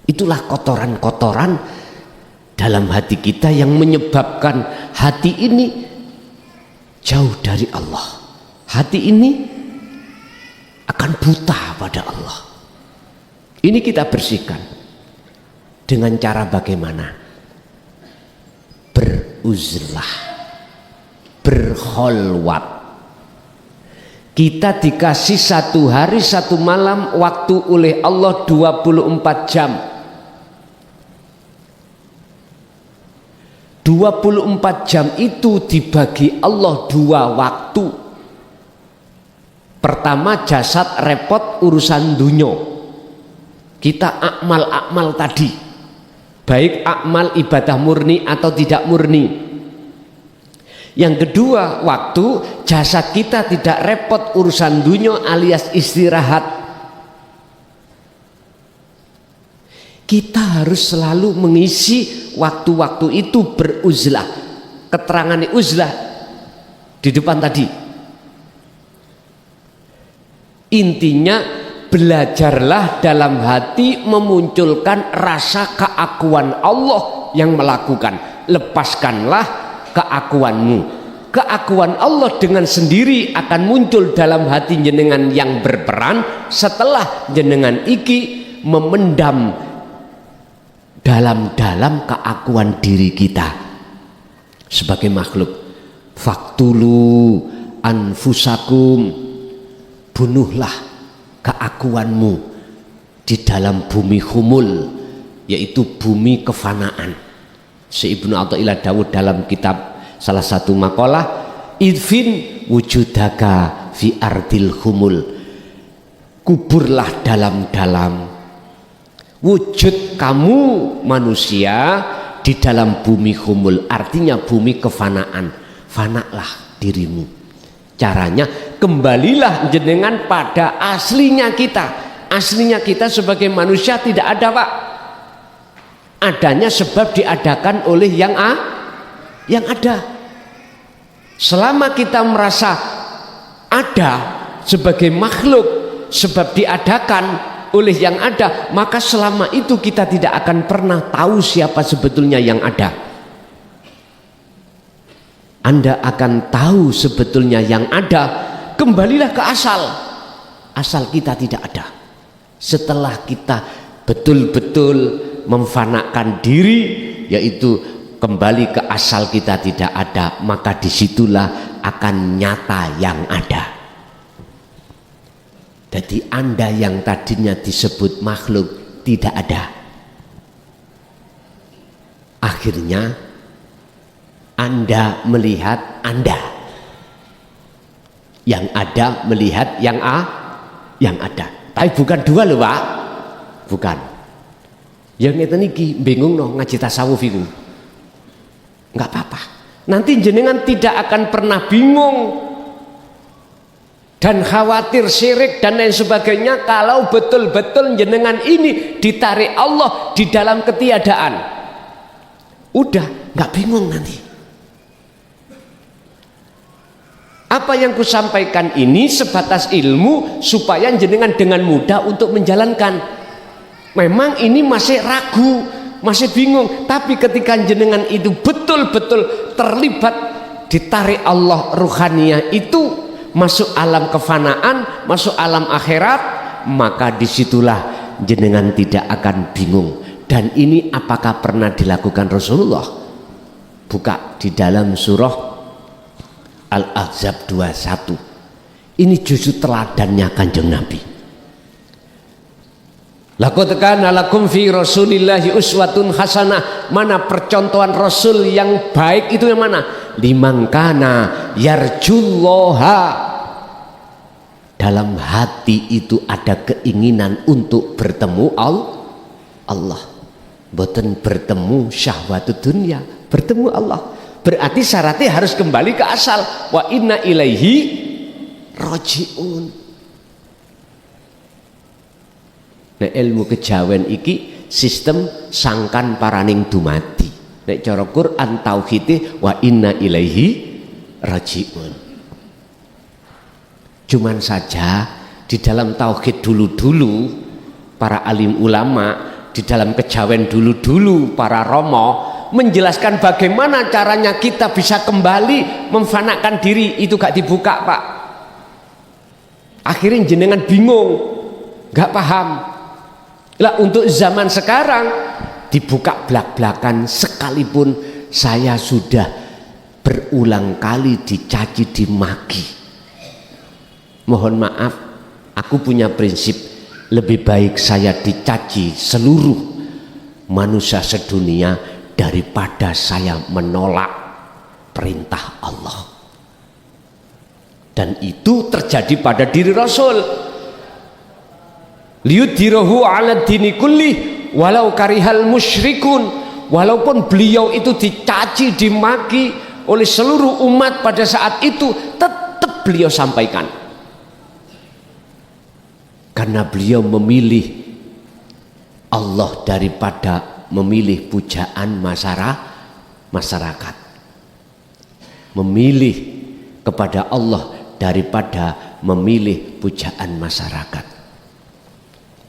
Itulah kotoran-kotoran dalam hati kita yang menyebabkan hati ini jauh dari Allah. Hati ini akan buta pada Allah. Ini kita bersihkan dengan cara bagaimana? Beruzlah, berkholwat. Kita dikasih 1 hari 1 malam waktu oleh Allah 24 jam. 24 jam itu dibagi Allah 2 waktu. Pertama, jasad repot urusan dunia. Kita akmal tadi, baik akmal ibadah murni atau tidak murni. Yang kedua, waktu jasad kita tidak repot urusan dunia alias istirahat. Kita harus selalu mengisi waktu-waktu itu beruzlah. Keterangan uzlah di depan tadi. Intinya, belajarlah dalam hati memunculkan rasa keakuan Allah yang melakukan. Lepaskanlah keakuanmu. Keakuan Allah dengan sendiri akan muncul dalam hati jenengan yang berperan setelah jenengan iki memendam dalam-dalam keakuan diri kita sebagai makhluk. Faktulu anfusakum, bunuhlah keakuanmu di dalam bumi humul, yaitu bumi kefanaan. Ibnu Athaillah Dawud dalam kitab salah satu makalah, idfin wujudaka fi ardil humul, kuburlah dalam-dalam wujud kamu manusia di dalam bumi humul, artinya bumi kefanaan. Fanaklah dirimu. Caranya, kembalilah jenengan pada aslinya kita. Aslinya kita sebagai manusia tidak ada, Pak. Adanya sebab diadakan oleh yang ada. Selama kita merasa ada sebagai makhluk sebab diadakan oleh yang ada, maka selama itu kita tidak akan pernah tahu siapa sebetulnya yang ada. Anda akan tahu sebetulnya yang ada, kembalilah ke asal. Asal kita tidak ada. Setelah kita betul-betul memfanakan diri, yaitu kembali ke asal kita tidak ada, maka disitulah akan nyata yang ada. Jadi Anda yang tadinya disebut makhluk tidak ada. Akhirnya Anda melihat Anda. Yang ada melihat yang ada. Tapi bukan dua loh, Pak. Bukan. Yang ngeten iki bingung no ngaji tasawuf itu. Enggak apa-apa. Nanti jenengan tidak akan pernah bingung dan khawatir syirik dan lain sebagainya kalau betul-betul jenengan ini ditarik Allah di dalam ketiadaan. Udah nggak bingung nanti. Apa yang kusampaikan ini sebatas ilmu supaya jenengan dengan mudah untuk menjalankan. Memang ini masih ragu, masih bingung, tapi ketika jenengan itu betul-betul terlibat ditarik Allah ruhaniyah itu, masuk alam kefanaan, masuk alam akhirat, maka disitulah jenengan tidak akan bingung. Dan ini apakah pernah dilakukan Rasulullah? Buka di dalam surah Al-Ahzab 21. Ini justru teladannya Kanjeng Nabi. Laqad kana lakum fi Rasulillahi uswatun hasanah. Mana percontohan Rasul yang baik itu yang mana? Liman kana yarjullaha. Dalam hati itu ada keinginan untuk bertemu Allah. Boten bertemu syahwatud dunia, bertemu Allah. Berarti syaratnya harus kembali ke asal. Wa inna ilaihi rajiun. Nek ilmu kejawen iki sistem sangkan paraning dumadi. Nek cara Quran tauhid wa inna ilaihi rajiun. Cuman saja di dalam tauhid dulu-dulu para alim ulama, di dalam kejawen dulu-dulu para romo menjelaskan bagaimana caranya kita bisa kembali memfanakan diri, itu gak dibuka Pak. Akhirnya jenengan bingung, gak paham. Lah untuk zaman sekarang dibuka belak-belakan, sekalipun saya sudah berulang kali dicaci dimaki. Mohon maaf, aku punya prinsip lebih baik saya dicaci seluruh manusia sedunia daripada saya menolak perintah Allah. Dan itu terjadi pada diri Rasul. Liyudhirahu 'ala dini kulli walau karihal musyrikun. Walaupun beliau itu dicaci dimaki oleh seluruh umat pada saat itu, tetap beliau sampaikan. Karena beliau memilih Allah daripada memilih pujaan masyarakat, memilih kepada Allah daripada memilih pujaan masyarakat.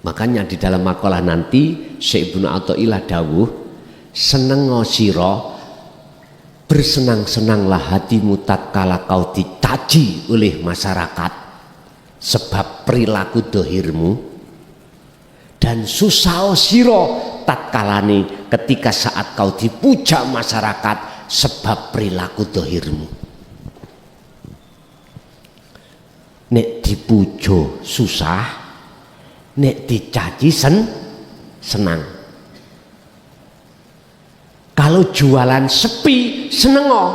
Makanya di dalam makalah nanti Syekh Ibnu Athaillah dawuh, senengo sira, bersenang-senanglah hatimu tatkala kau dicaci oleh masyarakat sebab perilaku dohirmu, dan susah sira tatkalane ketika saat kau dipuja masyarakat sebab perilaku dohirmu. Nek dipuja susah, nek dicaci senang. Kalau jualan sepi senengo,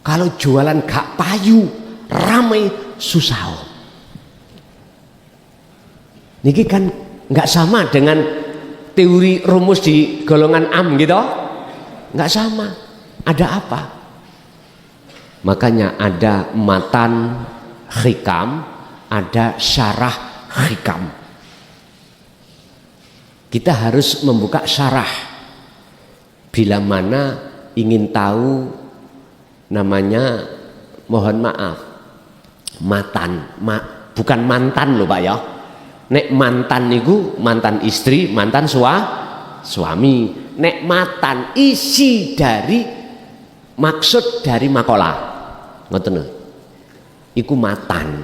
kalau jualan gak payu ramai susah. Niki kan nggak sama dengan teori rumus di golongan am gitu, nggak sama. Ada apa? Makanya ada matan hikam, ada syarah hikam. Kita harus membuka syarah bila mana ingin tahu namanya, mohon maaf, bukan mantan loh Pak ya. Nek mantan niku mantan istri, mantan suami. Nek matan isi dari maksud dari makalah, ngoten. Iku matan.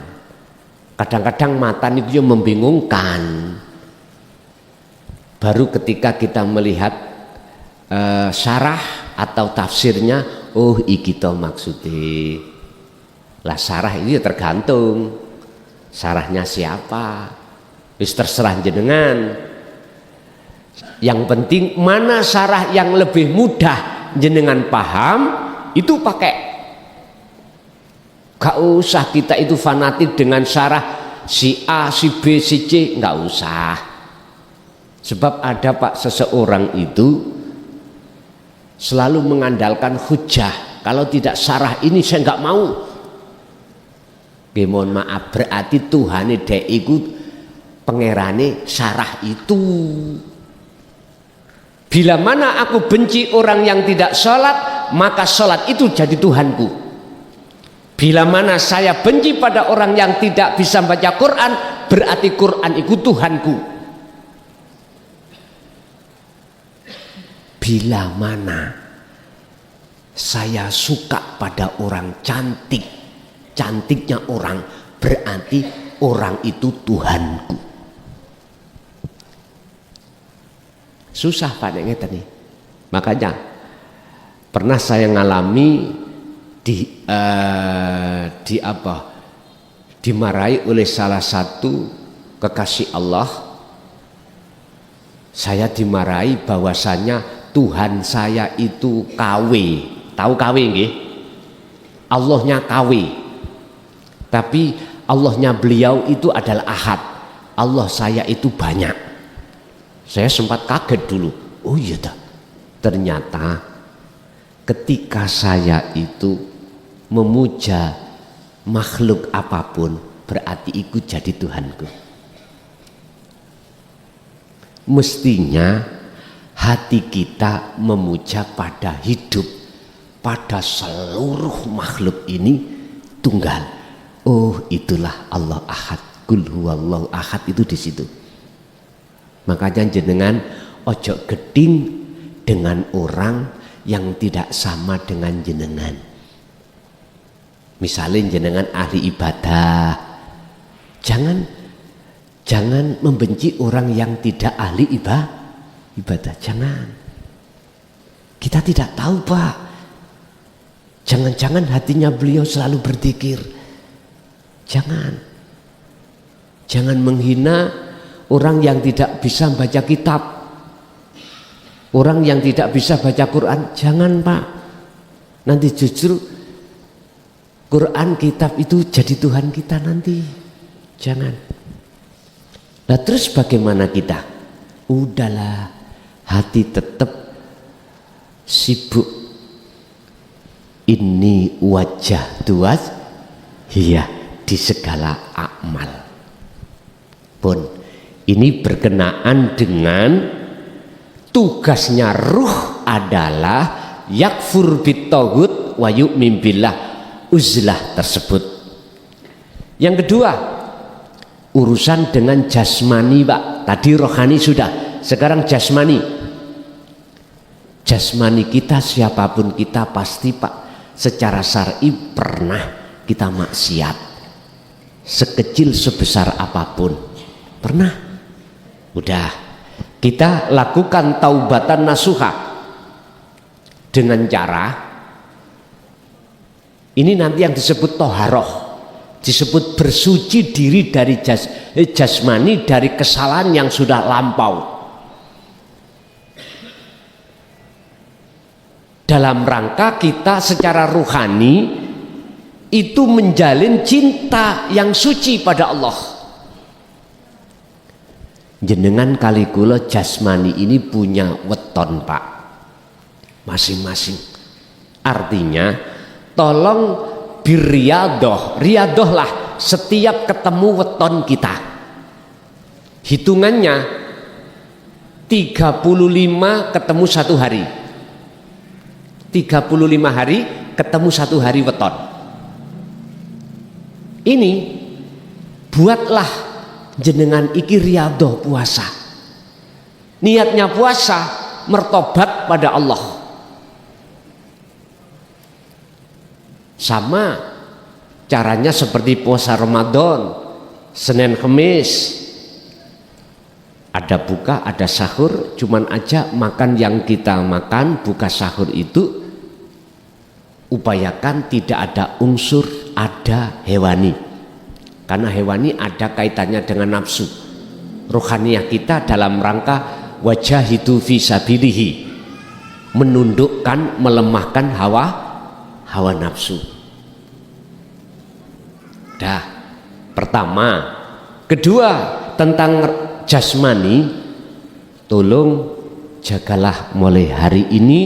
Kadang-kadang matan itu membingungkan. Baru ketika kita melihat syarah atau tafsirnya, oh iki to maksudnya. Lah syarah itu ya tergantung syarahnya siapa. Wis terserah jenengan. Yang penting mana syarah yang lebih mudah jenengan paham, itu pakai. Gak usah kita itu fanatik dengan syarah si A, si B, si C, gak usah. Sebab ada Pak seseorang itu selalu mengandalkan hujah. Kalau tidak syarah ini saya gak mau. Mohon maaf, berarti Tuhan dek ikut pengerane syarah itu. Bila mana aku benci orang yang tidak sholat, maka sholat itu jadi Tuhanku. Bila mana saya benci pada orang yang tidak bisa baca Quran, berarti Quran itu Tuhanku. Bila mana saya suka pada orang cantik, cantiknya orang, berarti orang itu Tuhanku. Susah Pak nek ngeten nih. Makanya pernah saya ngalami dimarahi oleh salah satu kekasih Allah. Saya dimarahi bahwasanya Tuhan saya itu KW. Tahu KW nggih? Allahnya KW. Tapi Allahnya beliau itu adalah Ahad. Allah saya itu banyak. Saya sempat kaget dulu. Oh iya dah. Ternyata ketika saya itu memuja makhluk apapun, berarti ikut jadi Tuhanku. mestinya hati kita memuja pada hidup, pada seluruh makhluk ini tunggal. Oh, itulah Allah Ahad, Qul huwallahu ahad, itu di situ. Makanya jenengan ojo geding dengan orang yang tidak sama dengan jenengan. Misalnya jenengan ahli ibadah, jangan membenci orang yang tidak ahli ibadah. Jangan. Kita tidak tahu, Pak. Jangan-jangan hatinya beliau selalu berzikir. Jangan menghina orang yang tidak bisa baca kitab, orang yang tidak bisa baca Quran. Jangan, Pak. Nanti justru Quran, kitab itu jadi Tuhan kita nanti. Jangan. Nah, terus bagaimana kita? Udahlah, hati tetap sibuk. Ini wajah tuas, iya, di segala amal. Pun ini berkenaan dengan tugasnya ruh adalah yakfur bitaghut wa yu'min billah, uzlah tersebut. Yang kedua, urusan dengan jasmani, Pak. Tadi rohani sudah, sekarang jasmani. Jasmani kita, siapapun kita, pasti, Pak, secara syar'i pernah kita maksiat, sekecil sebesar apapun pernah. Udah kita lakukan taubatan nasuha dengan cara ini, nanti yang disebut toharoh, disebut bersuci diri dari jasmani, dari kesalahan yang sudah lampau, dalam rangka kita secara ruhani itu menjalin cinta yang suci pada Allah. Jenengan kali kula jasmani ini punya weton, Pak, masing-masing. Artinya tolong birriyadoh, riyadohlah setiap ketemu weton kita. Hitungannya 35 ketemu satu hari, 35 hari ketemu satu hari weton. Ini buatlah jenengan iki riyadhah puasa. Niatnya puasa mertobat pada Allah. Sama caranya seperti puasa Ramadan, Senin Kamis. Ada buka, ada sahur, cuman aja makan yang kita makan, buka sahur itu upayakan tidak ada unsur ada hewani, karena hewani ada kaitannya dengan nafsu. Rohaniyah kita dalam rangka wajahidu fi sabilihi, menundukkan, melemahkan hawa nafsu. Dah, pertama. Kedua, tentang jasmani, tolong jagalah mulai hari ini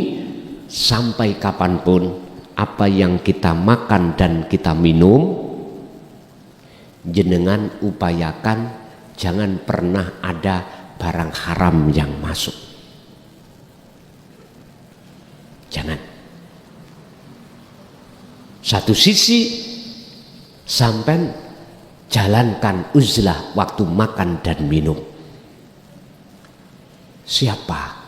sampai kapanpun, apa yang kita makan dan kita minum, jenengan upayakan jangan pernah ada barang haram yang masuk. Jangan. Satu sisi sampai jalankan uzlah waktu makan dan minum. Siapa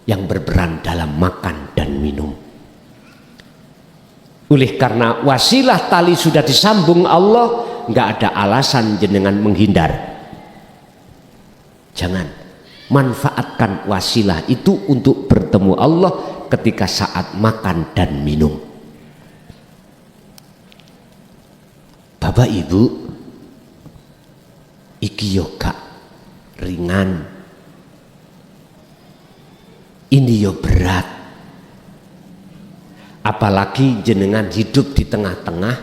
yang berperan dalam makan dan minum? Oleh karena wasilah tali sudah disambung Allah, nggak ada alasan jenengan menghindar. Jangan. Manfaatkan wasilah itu untuk bertemu Allah ketika saat makan dan minum. Bapak Ibu, iki yoga ringan, ini yo berat. Apalagi jenengan hidup di tengah-tengah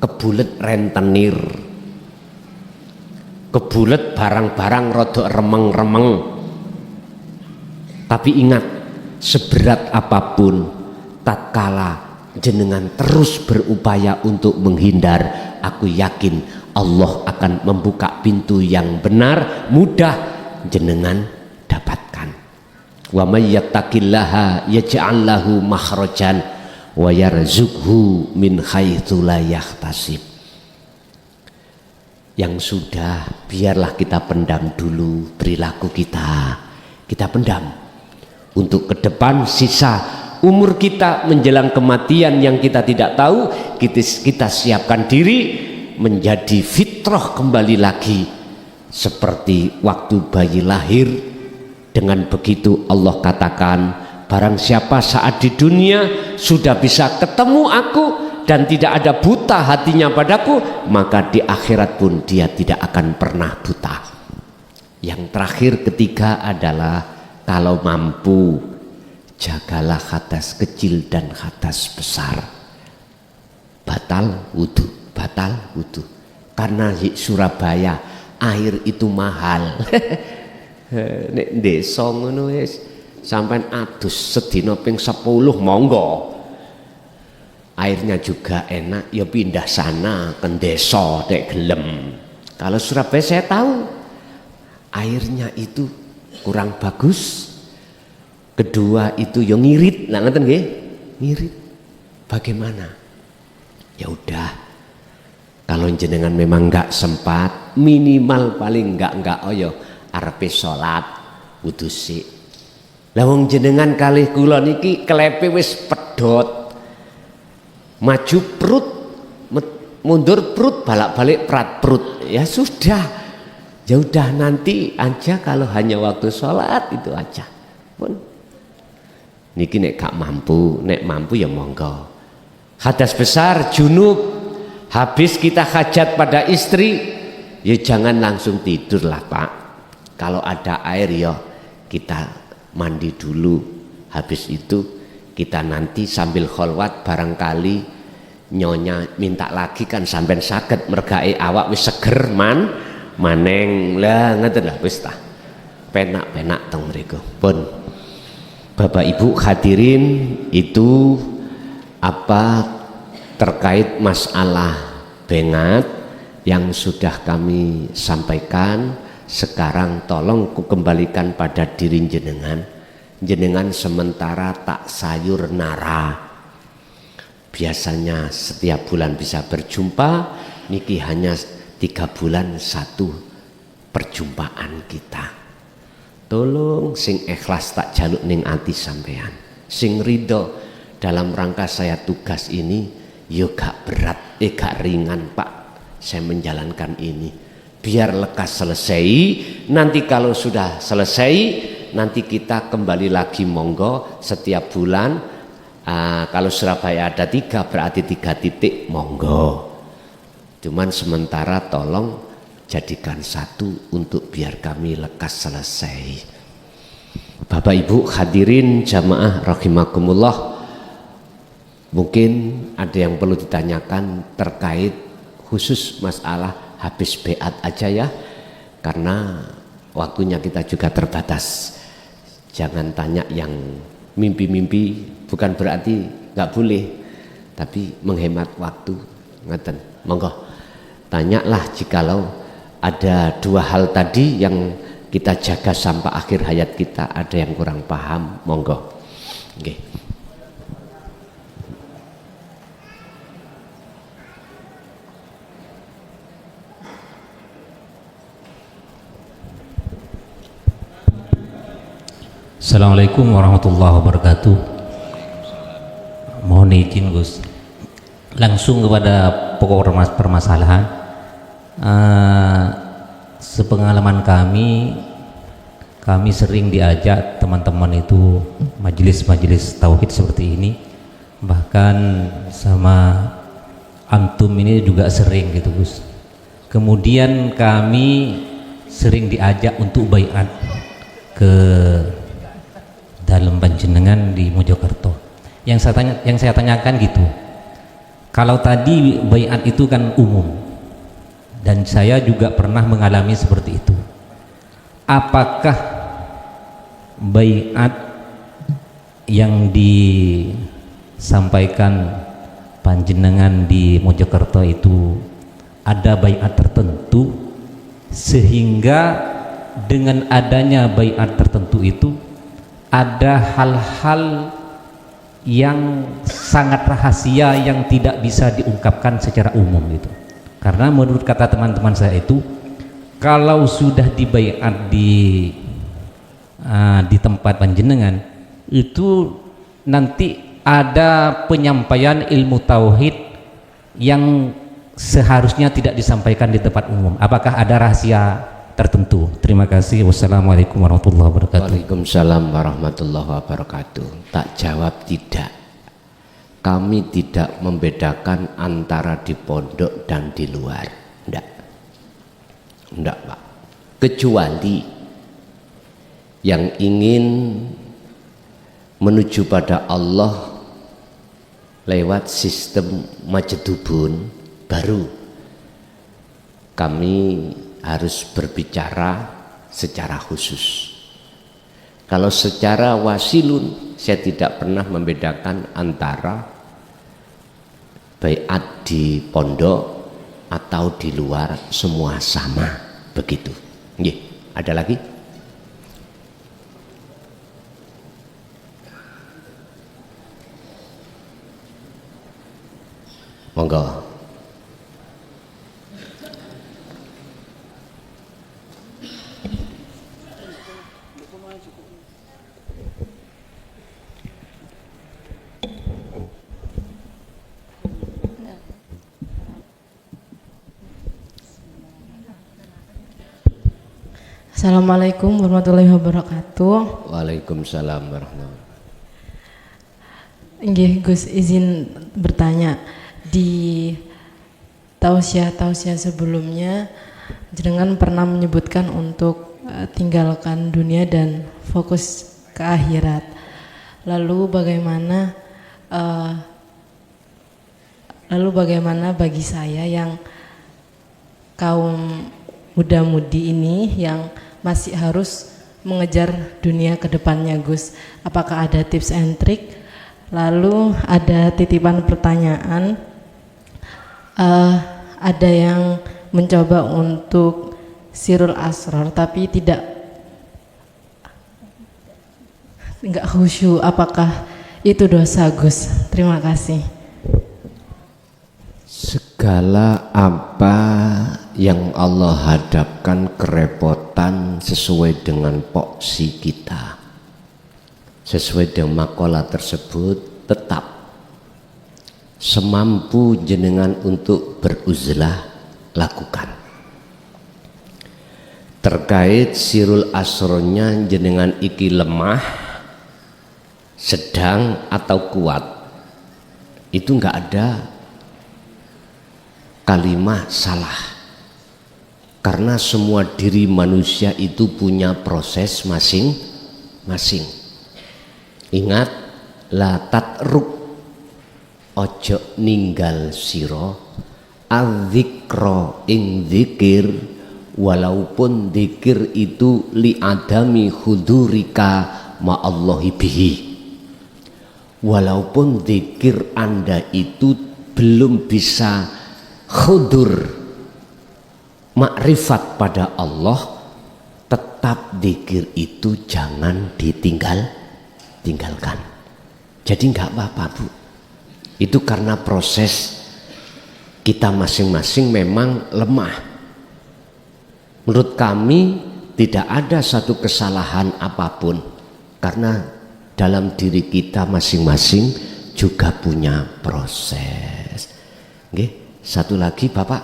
kebulet rentenir, kebulet barang-barang rodok remeng-remeng. Tapi ingat, seberat apapun, tatkala jenengan terus berupaya untuk menghindar, aku yakin Allah akan membuka pintu yang benar, mudah, jenengan dapatkan. Wa may yattaqillaha yaj'al lahu makhrajan wa yarzuqhu min haitsu la yahtasib. Yang sudah biarlah kita pendam dulu perilaku kita pendam untuk ke depan. Sisa umur kita menjelang kematian yang kita tidak tahu, kita siapkan diri menjadi fitrah kembali lagi seperti waktu bayi lahir. Dengan begitu Allah katakan, barang siapa saat di dunia sudah bisa ketemu aku dan tidak ada buta hatinya padaku, maka di akhirat pun dia tidak akan pernah buta. Yang terakhir ketiga adalah kalau mampu, jagalah hadas kecil dan hadas besar. Batal wudu. Karena di Surabaya air itu mahal. Nek desa ngono wis sampean adus sedina ping 10 monggo. Airnya juga enak, ya pindah sana ke desa nek gelem. Kalau Surabaya saya tahu airnya itu kurang bagus. Kedua itu yang ngirit, nah ngeten nggih, ngirit. Bagaimana? Ya udah, kalau jenengan memang enggak sempat, minimal paling enggak arepe salat wudu sik. Lah wong jenengan kalih kula niki klepe wis pedhot. Maju perut, mundur perut, balik prat perut. Ya sudah. Ya udah nanti aja kalau hanya waktu salat itu aja. Pun niki nek gak mampu, nek mampu ya monggo. Hadas besar junub, habis kita hajat pada istri, ya jangan langsung tidur lah Pak. Kalau ada air ya kita mandi dulu. Habis itu kita nanti sambil kholwat barangkali nyonya minta lagi kan sampean saged mergae awak wis seger maneng lah ngeten lah wis tah. Penak-penak teng mriku. Pun Bapak Ibu hadirin, itu apa terkait masalah bengat yang sudah kami sampaikan. Sekarang tolong kukembalikan pada diri jenengan sementara tak sayur nara. Biasanya setiap bulan bisa berjumpa, niki hanya 3 bulan 1 perjumpaan kita. Tolong sing ikhlas tak jaluk ning ati sampean, sing ridho dalam rangka saya tugas ini, yo gak berat, gak ringan Pak, saya menjalankan ini. Biar lekas selesai, nanti kalau sudah selesai, nanti kita kembali lagi monggo setiap bulan. Kalau Surabaya ada 3 berarti 3 titik monggo. Cuman sementara tolong jadikan 1 untuk biar kami lekas selesai. Bapak Ibu hadirin jamaah rahimakumullah, mungkin ada yang perlu ditanyakan terkait khusus masalah habis beat aja ya, karena waktunya kita juga terbatas. Jangan tanya yang mimpi-mimpi, bukan berarti nggak boleh, tapi menghemat waktu. Ngeten, monggo tanyalah jikalau ada 2 hal tadi yang kita jaga sampai akhir hayat kita, ada yang kurang paham, monggo. Okay. Assalamualaikum warahmatullahi wabarakatuh. Mohon izin Gus, langsung kepada pokok permasalahan. Sepengalaman kami sering diajak teman-teman itu majelis-majelis tauhid seperti ini, bahkan sama antum ini juga sering gitu Gus. Kemudian kami sering diajak untuk baiat ke dalam panjenengan di Mojokerto. Yang saya tanyakan gitu, kalau tadi baiat itu kan umum dan saya juga pernah mengalami seperti itu, apakah baiat yang disampaikan panjenengan di Mojokerto itu ada baiat tertentu sehingga dengan adanya baiat tertentu itu ada hal-hal yang sangat rahasia yang tidak bisa diungkapkan secara umum gitu. Karena menurut kata teman-teman saya itu, kalau sudah dibaiat di tempat panjenengan itu nanti ada penyampaian ilmu tauhid yang seharusnya tidak disampaikan di tempat umum. Apakah ada rahasia tertentu? Terima kasih. Wassalamualaikum warahmatullahi wabarakatuh. Waalaikumsalam warahmatullahi wabarakatuh. Tak jawab tidak. Kami tidak membedakan antara di pondok dan di luar. Enggak Pak. Kecuali yang ingin menuju pada Allah lewat sistem majedubun, baru kami harus berbicara secara khusus. Kalau secara wasilun, saya tidak pernah membedakan antara baiat di pondok atau di luar, semua sama begitu. Nggih, ada lagi? Monggo. Assalamualaikum warahmatullahi wabarakatuh. Waalaikumsalam warahmatullahi wabarakatuh. Nggih, Gus izin bertanya, di tausiah sebelumnya jenengan pernah menyebutkan untuk tinggalkan dunia dan fokus ke akhirat. Lalu bagaimana bagi saya yang kaum muda-mudi ini yang masih harus mengejar dunia ke depannya, Gus? Apakah ada tips and trick? Lalu ada titipan pertanyaan, ada yang mencoba untuk sirul asror tapi enggak khusyuk, apakah itu dosa, Gus? Terima kasih. Segala apa yang Allah hadapkan kerepotan sesuai dengan poksi kita, sesuai dengan makalah tersebut, tetap semampu jenengan untuk beruzlah lakukan. Terkait sirul asronya jenengan iki lemah, sedang atau kuat, itu enggak ada kalimat salah, karena semua diri manusia itu punya proses masing-masing. Ingat, la tatruk, ojo ninggal siro adzikro ing dzikir, walaupun dzikir itu li adami hudurika ma'allahi bihi, walaupun dzikir Anda itu belum bisa khudur makrifat pada Allah, tetap dzikir itu jangan ditinggalkan. Jadi nggak apa-apa, Bu. Itu karena proses kita masing-masing memang lemah. Menurut kami tidak ada satu kesalahan apapun, karena dalam diri kita masing-masing juga punya proses. Oke. Satu lagi Bapak.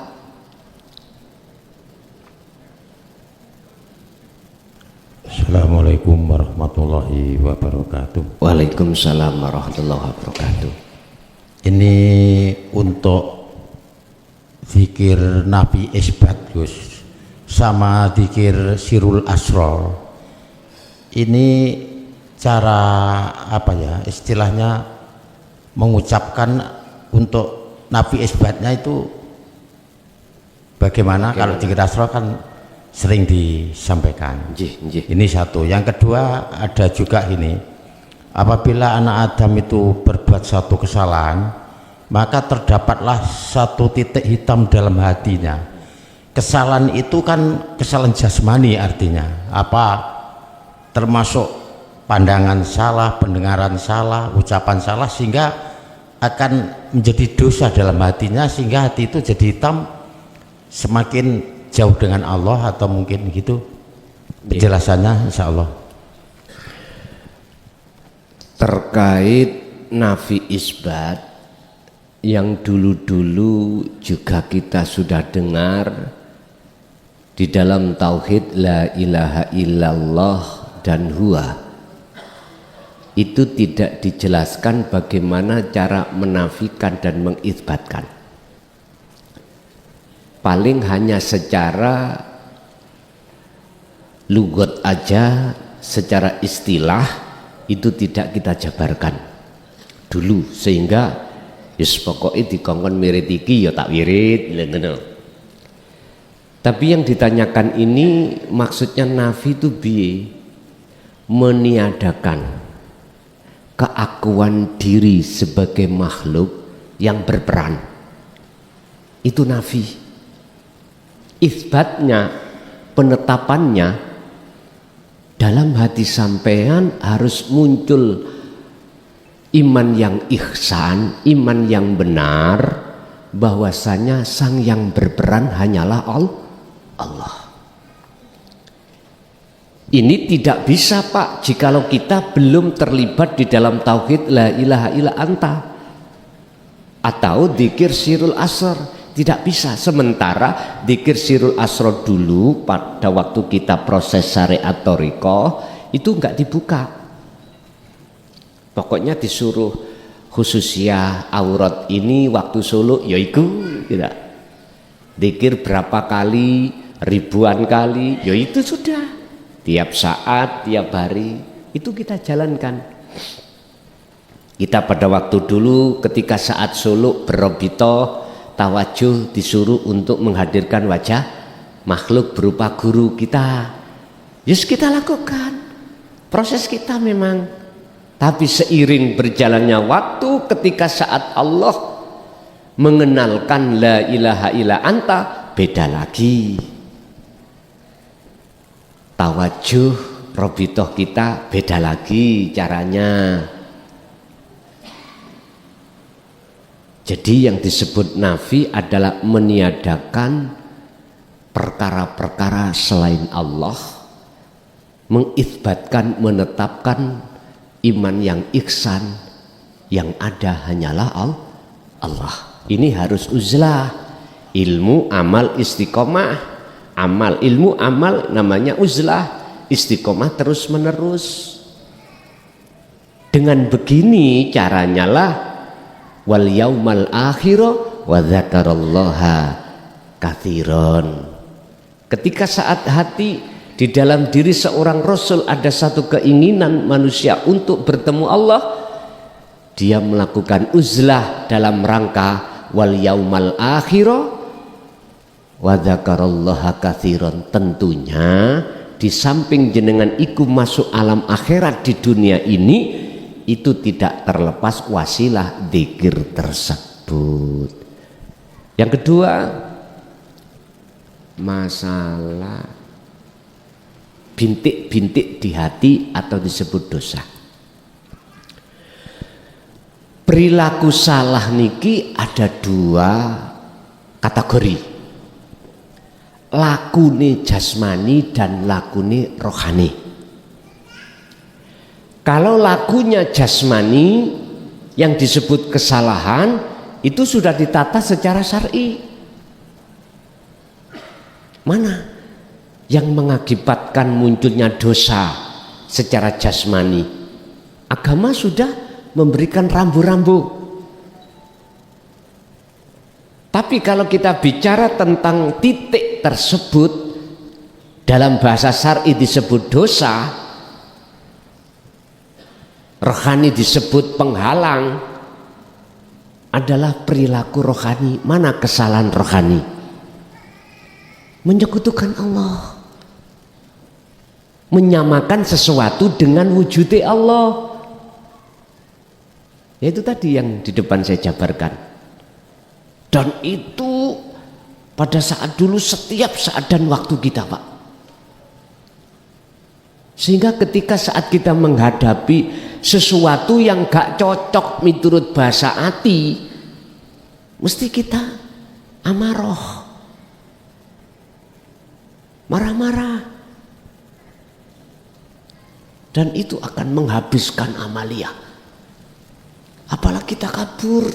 Assalamualaikum warahmatullahi wabarakatuh. Waalaikumsalam warahmatullahi wabarakatuh. Ini untuk zikir Nabi Isbat, Gus, sama zikir Sirul Asror. Ini cara apa ya, istilahnya mengucapkan untuk Nabi Isbatnya itu bagaimana? Kalau zikir Asror kan sering disampaikan. Ini satu. Yang kedua, ada juga ini, apabila anak Adam itu berbuat satu kesalahan, maka terdapatlah satu titik hitam dalam hatinya. kesalahan itu kan kesalahan jasmani, artinya apa, termasuk pandangan salah, pendengaran salah, ucapan salah, sehingga akan menjadi dosa dalam hatinya, sehingga hati itu jadi hitam, semakin jauh dengan Allah, atau mungkin gitu penjelasannya, insya Allah. Terkait nafi isbat yang dulu-dulu juga kita sudah dengar di dalam tauhid la ilaha illallah dan huwa, itu tidak dijelaskan bagaimana cara menafikan dan mengisbatkan. Paling hanya secara lugat aja, secara istilah itu tidak kita jabarkan dulu, sehingga yes pokoknya dikongkon wirid iki ya tak wirid. Tapi yang ditanyakan ini maksudnya nafi itu biye, meniadakan keakuan diri sebagai makhluk yang berperan, itu nafi. Isbatnya, penetapannya, dalam hati sampean harus muncul iman yang ihsan, iman yang benar, bahwasanya sang yang berperan hanyalah Allah. Ini tidak bisa Pak jikalau kita belum terlibat di dalam tauhid la ilaha illa anta atau dzikir sirul asr. Tidak bisa. Sementara dzikir sirul asr dulu pada waktu kita proses syariat thariqah itu enggak dibuka. Pokoknya disuruh khususiyah aurat ini waktu suluk yaiku tidak. Dzikir berapa kali, ribuan kali, ya itu sudah. Tiap saat, tiap hari itu kita jalankan. Kita pada waktu dulu ketika saat suluk berobito tawajuh disuruh untuk menghadirkan wajah makhluk berupa guru kita. Yes, kita lakukan. Proses kita memang. Tapi seiring berjalannya waktu ketika saat Allah mengenalkan la ilaha illa anta, beda lagi. Tawajuh robitoh kita beda lagi caranya. Jadi yang disebut nafi adalah meniadakan perkara-perkara selain Allah, mengisbatkan, menetapkan iman yang ihsan, yang ada hanyalah Allah. Ini harus uzlah, ilmu, amal, istiqomah. Amal, ilmu, amal namanya uzlah, istiqomah terus menerus. Dengan begini caranya lah wal yaumal akhira wa dzakarallaha katsiran. Ketika saat hati di dalam diri seorang rasul ada satu keinginan manusia untuk bertemu Allah, dia melakukan uzlah dalam rangka wal yaumal akhira wa dzakarallaha katsiran. Tentunya di samping jenengan iku masuk alam akhirat di dunia ini, itu tidak terlepas wasilah dzikir tersebut. Yang kedua, masalah bintik-bintik di hati atau disebut dosa. Perilaku salah niki ada dua kategori, lakune jasmani dan lakune rohani. Kalau lakunya jasmani yang disebut kesalahan itu sudah ditata secara syar'i. Mana yang mengakibatkan munculnya dosa secara jasmani? Agama sudah memberikan rambu-rambu. Tapi kalau kita bicara tentang titik tersebut dalam bahasa syar'i disebut dosa, rohani disebut penghalang, adalah perilaku rohani. Mana kesalahan rohani? Menyekutukan Allah, menyamakan sesuatu dengan wujudnya Allah. Yaitu tadi yang di depan saya jabarkan. Dan itu pada saat dulu, setiap saat dan waktu kita, Pak. Sehingga ketika saat kita menghadapi sesuatu yang gak cocok miturut bahasa hati, mesti kita amarah, marah-marah, dan itu akan menghabiskan amalia. Apalagi kita kabur,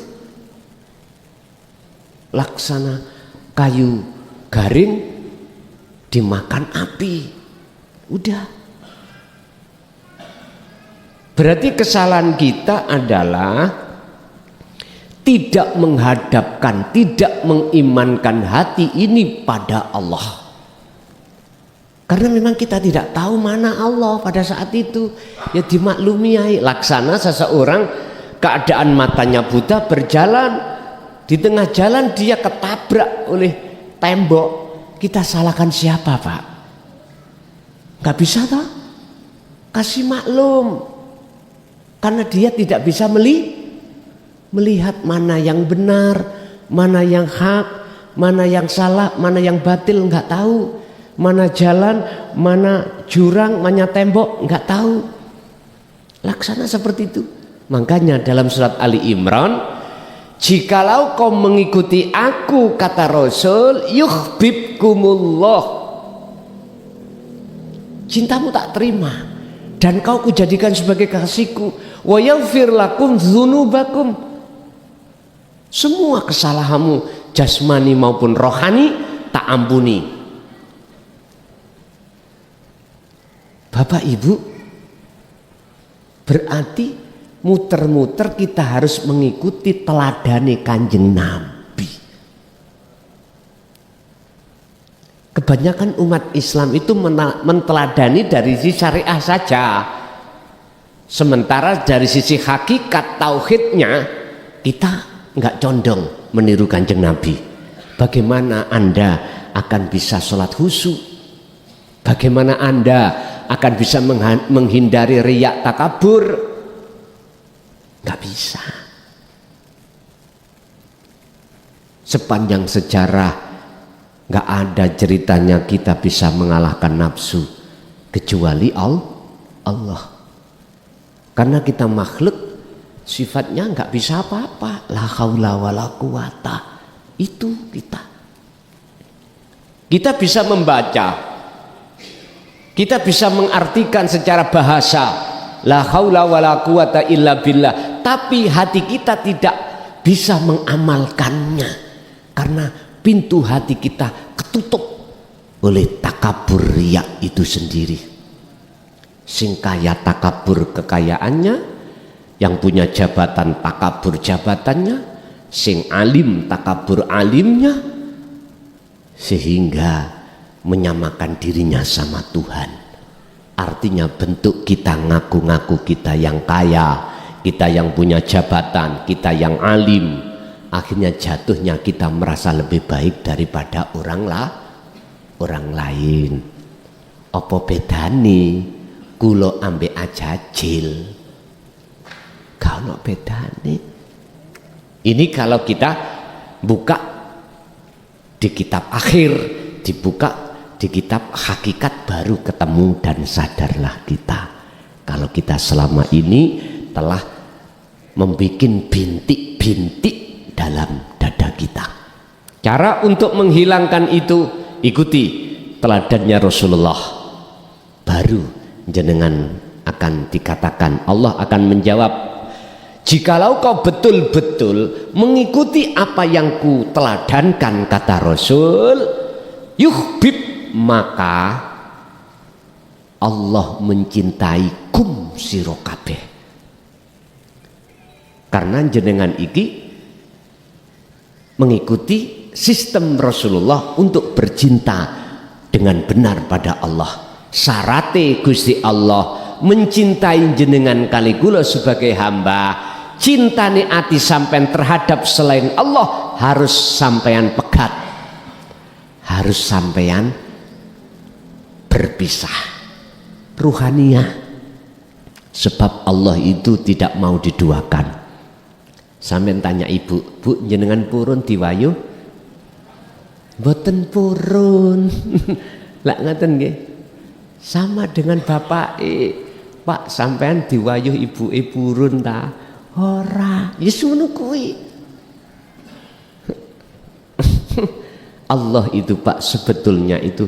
laksana kayu garing dimakan api. Udah. Berarti kesalahan kita adalah tidak menghadapkan, tidak mengimankan hati ini pada Allah. Karena memang kita tidak tahu mana Allah pada saat itu. Ya dimaklumi, laksana seseorang keadaan matanya buta berjalan, di tengah jalan dia ketabrak oleh tembok. Kita salahkan siapa, Pak? Gak bisa toh? Kasih maklum. Karena dia tidak bisa melihat mana yang benar, mana yang hak, mana yang salah, mana yang batil, nggak tahu. Mana jalan, mana jurang, mana tembok, nggak tahu. Laksana seperti itu. Makanya dalam surat Ali Imran, jikalau kau mengikuti aku, kata Rasul, yuhbibkumullah, cintamu tak terima, dan kau kujadikan sebagai kasihku, wa yaghfir lakum dzunubakum, semua kesalahanmu jasmani maupun rohani tak ampuni. Bapak Ibu, berarti muter-muter kita harus mengikuti teladani Kanjeng Nabi. Kebanyakan umat Islam itu menteladani dari sisi syariah saja, sementara dari sisi hakikat tauhidnya kita nggak condong meniru Kanjeng Nabi. Bagaimana Anda akan bisa sholat khusyuk? Bagaimana Anda akan bisa menghindari riya takabur? Nggak bisa. Sepanjang sejarah nggak ada ceritanya kita bisa mengalahkan nafsu kecuali Allah. Karena kita makhluk, sifatnya nggak bisa apa-apa. La haula wala quwata. Itu kita. Kita bisa membaca, kita bisa mengartikan secara bahasa, la haula wala quwata illa billah, tapi hati kita tidak bisa mengamalkannya karena pintu hati kita ketutup oleh takabur riya itu sendiri. Sing kaya takabur kekayaannya, yang punya jabatan takabur jabatannya, sing alim takabur alimnya, sehingga menyamakan dirinya sama Tuhan. Artinya bentuk kita ngaku-ngaku kita yang kaya, kita yang punya jabatan, kita yang alim, akhirnya jatuhnya kita merasa lebih baik daripada orang lain. Apa bedane kulo ambek ajajil? Kalau bedane. Ini kalau kita buka di kitab akhir, dibuka di kitab hakikat, baru ketemu dan sadarlah kita kalau kita selama ini telah membuat bintik-bintik dalam dada kita. Cara untuk menghilangkan itu, ikuti teladannya Rasulullah, baru jenengan akan dikatakan, Allah akan menjawab, jikalau kau betul-betul mengikuti apa yang ku teladankan, kata Rasul, yuhbib, maka Allah mencintai kum sira kabeh. Karena jenengan iki mengikuti sistem Rasulullah untuk bercinta dengan benar pada Allah. Syarate Gusti Allah mencintai jenengan kali kula sebagai hamba, cintane ati sampean terhadap selain Allah harus sampean pegat, harus sampean berpisah ruhaniyah, sebab Allah itu tidak mau diduakan. Sampean tanya ibu, Bu jenengan purun diwayu? Mboten purun. Lak ngaten nggih. Sama dengan bapak Pak sampean diwayuh ibuke purun ta? Ora, ya ngono kuwi. Allah itu Pak sebetulnya itu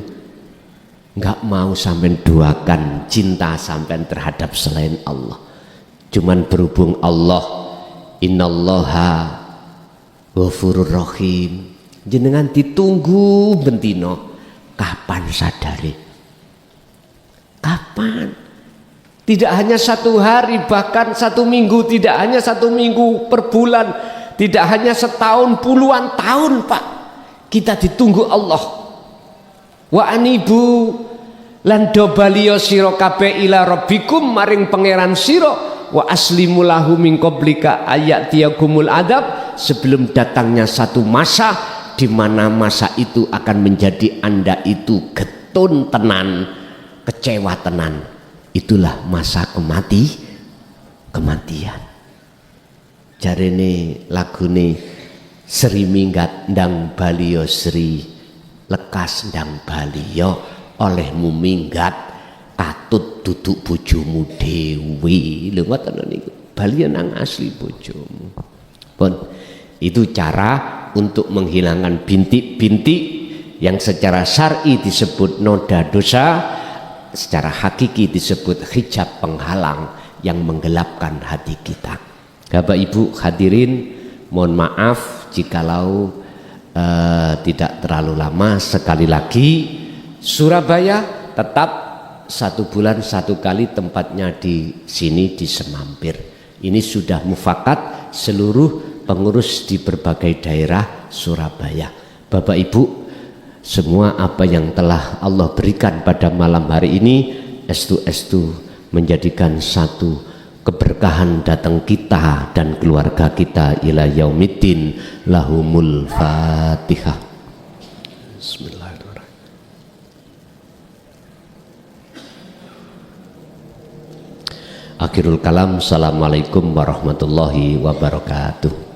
nggak mau sampean duakan cinta sampean terhadap selain Allah. Cuman berhubung Allah innallaha ghafurur rahim. Jenengan ditunggu bentino kapan sadari? Kapan? Tidak hanya 1 hari, bahkan 1 minggu, tidak hanya 1 minggu per bulan, tidak hanya setahun, puluhan tahun Pak, kita ditunggu Allah. Wa anibu lan do baliyo sira kabeh ila rabbikum maring pangeran sira wa aslimu lahu min qablika ayatiyakumul adab, sebelum datangnya satu masa di mana masa itu akan menjadi Anda itu getun tenan, kecewa tenan. Itulah masa kematian. Jarene lagune Sri minggat ndang baliyo Sri, lekas ndang baliyo olehmu minggat katut duduk bojomu dewi. Lho ngoten niku. Baliyo nang asli bojomu. Pun itu cara untuk menghilangkan bintik-bintik yang secara syar'i disebut noda dosa, secara hakiki disebut hijab penghalang yang menggelapkan hati kita. Bapak Ibu hadirin, mohon maaf jikalau tidak terlalu lama. Sekali lagi, Surabaya tetap 1 bulan 1 kali tempatnya di sini di Semampir. Ini sudah mufakat seluruh pengurus di berbagai daerah Surabaya. Bapak Ibu, semua apa yang telah Allah berikan pada malam hari ini estu menjadikan satu keberkahan datang kita dan keluarga kita ila yaumiddin. Lahumul Fatihah. Bismillahirrahmanirrahim. Akhirul kalam. Assalamualaikum warahmatullahi wabarakatuh.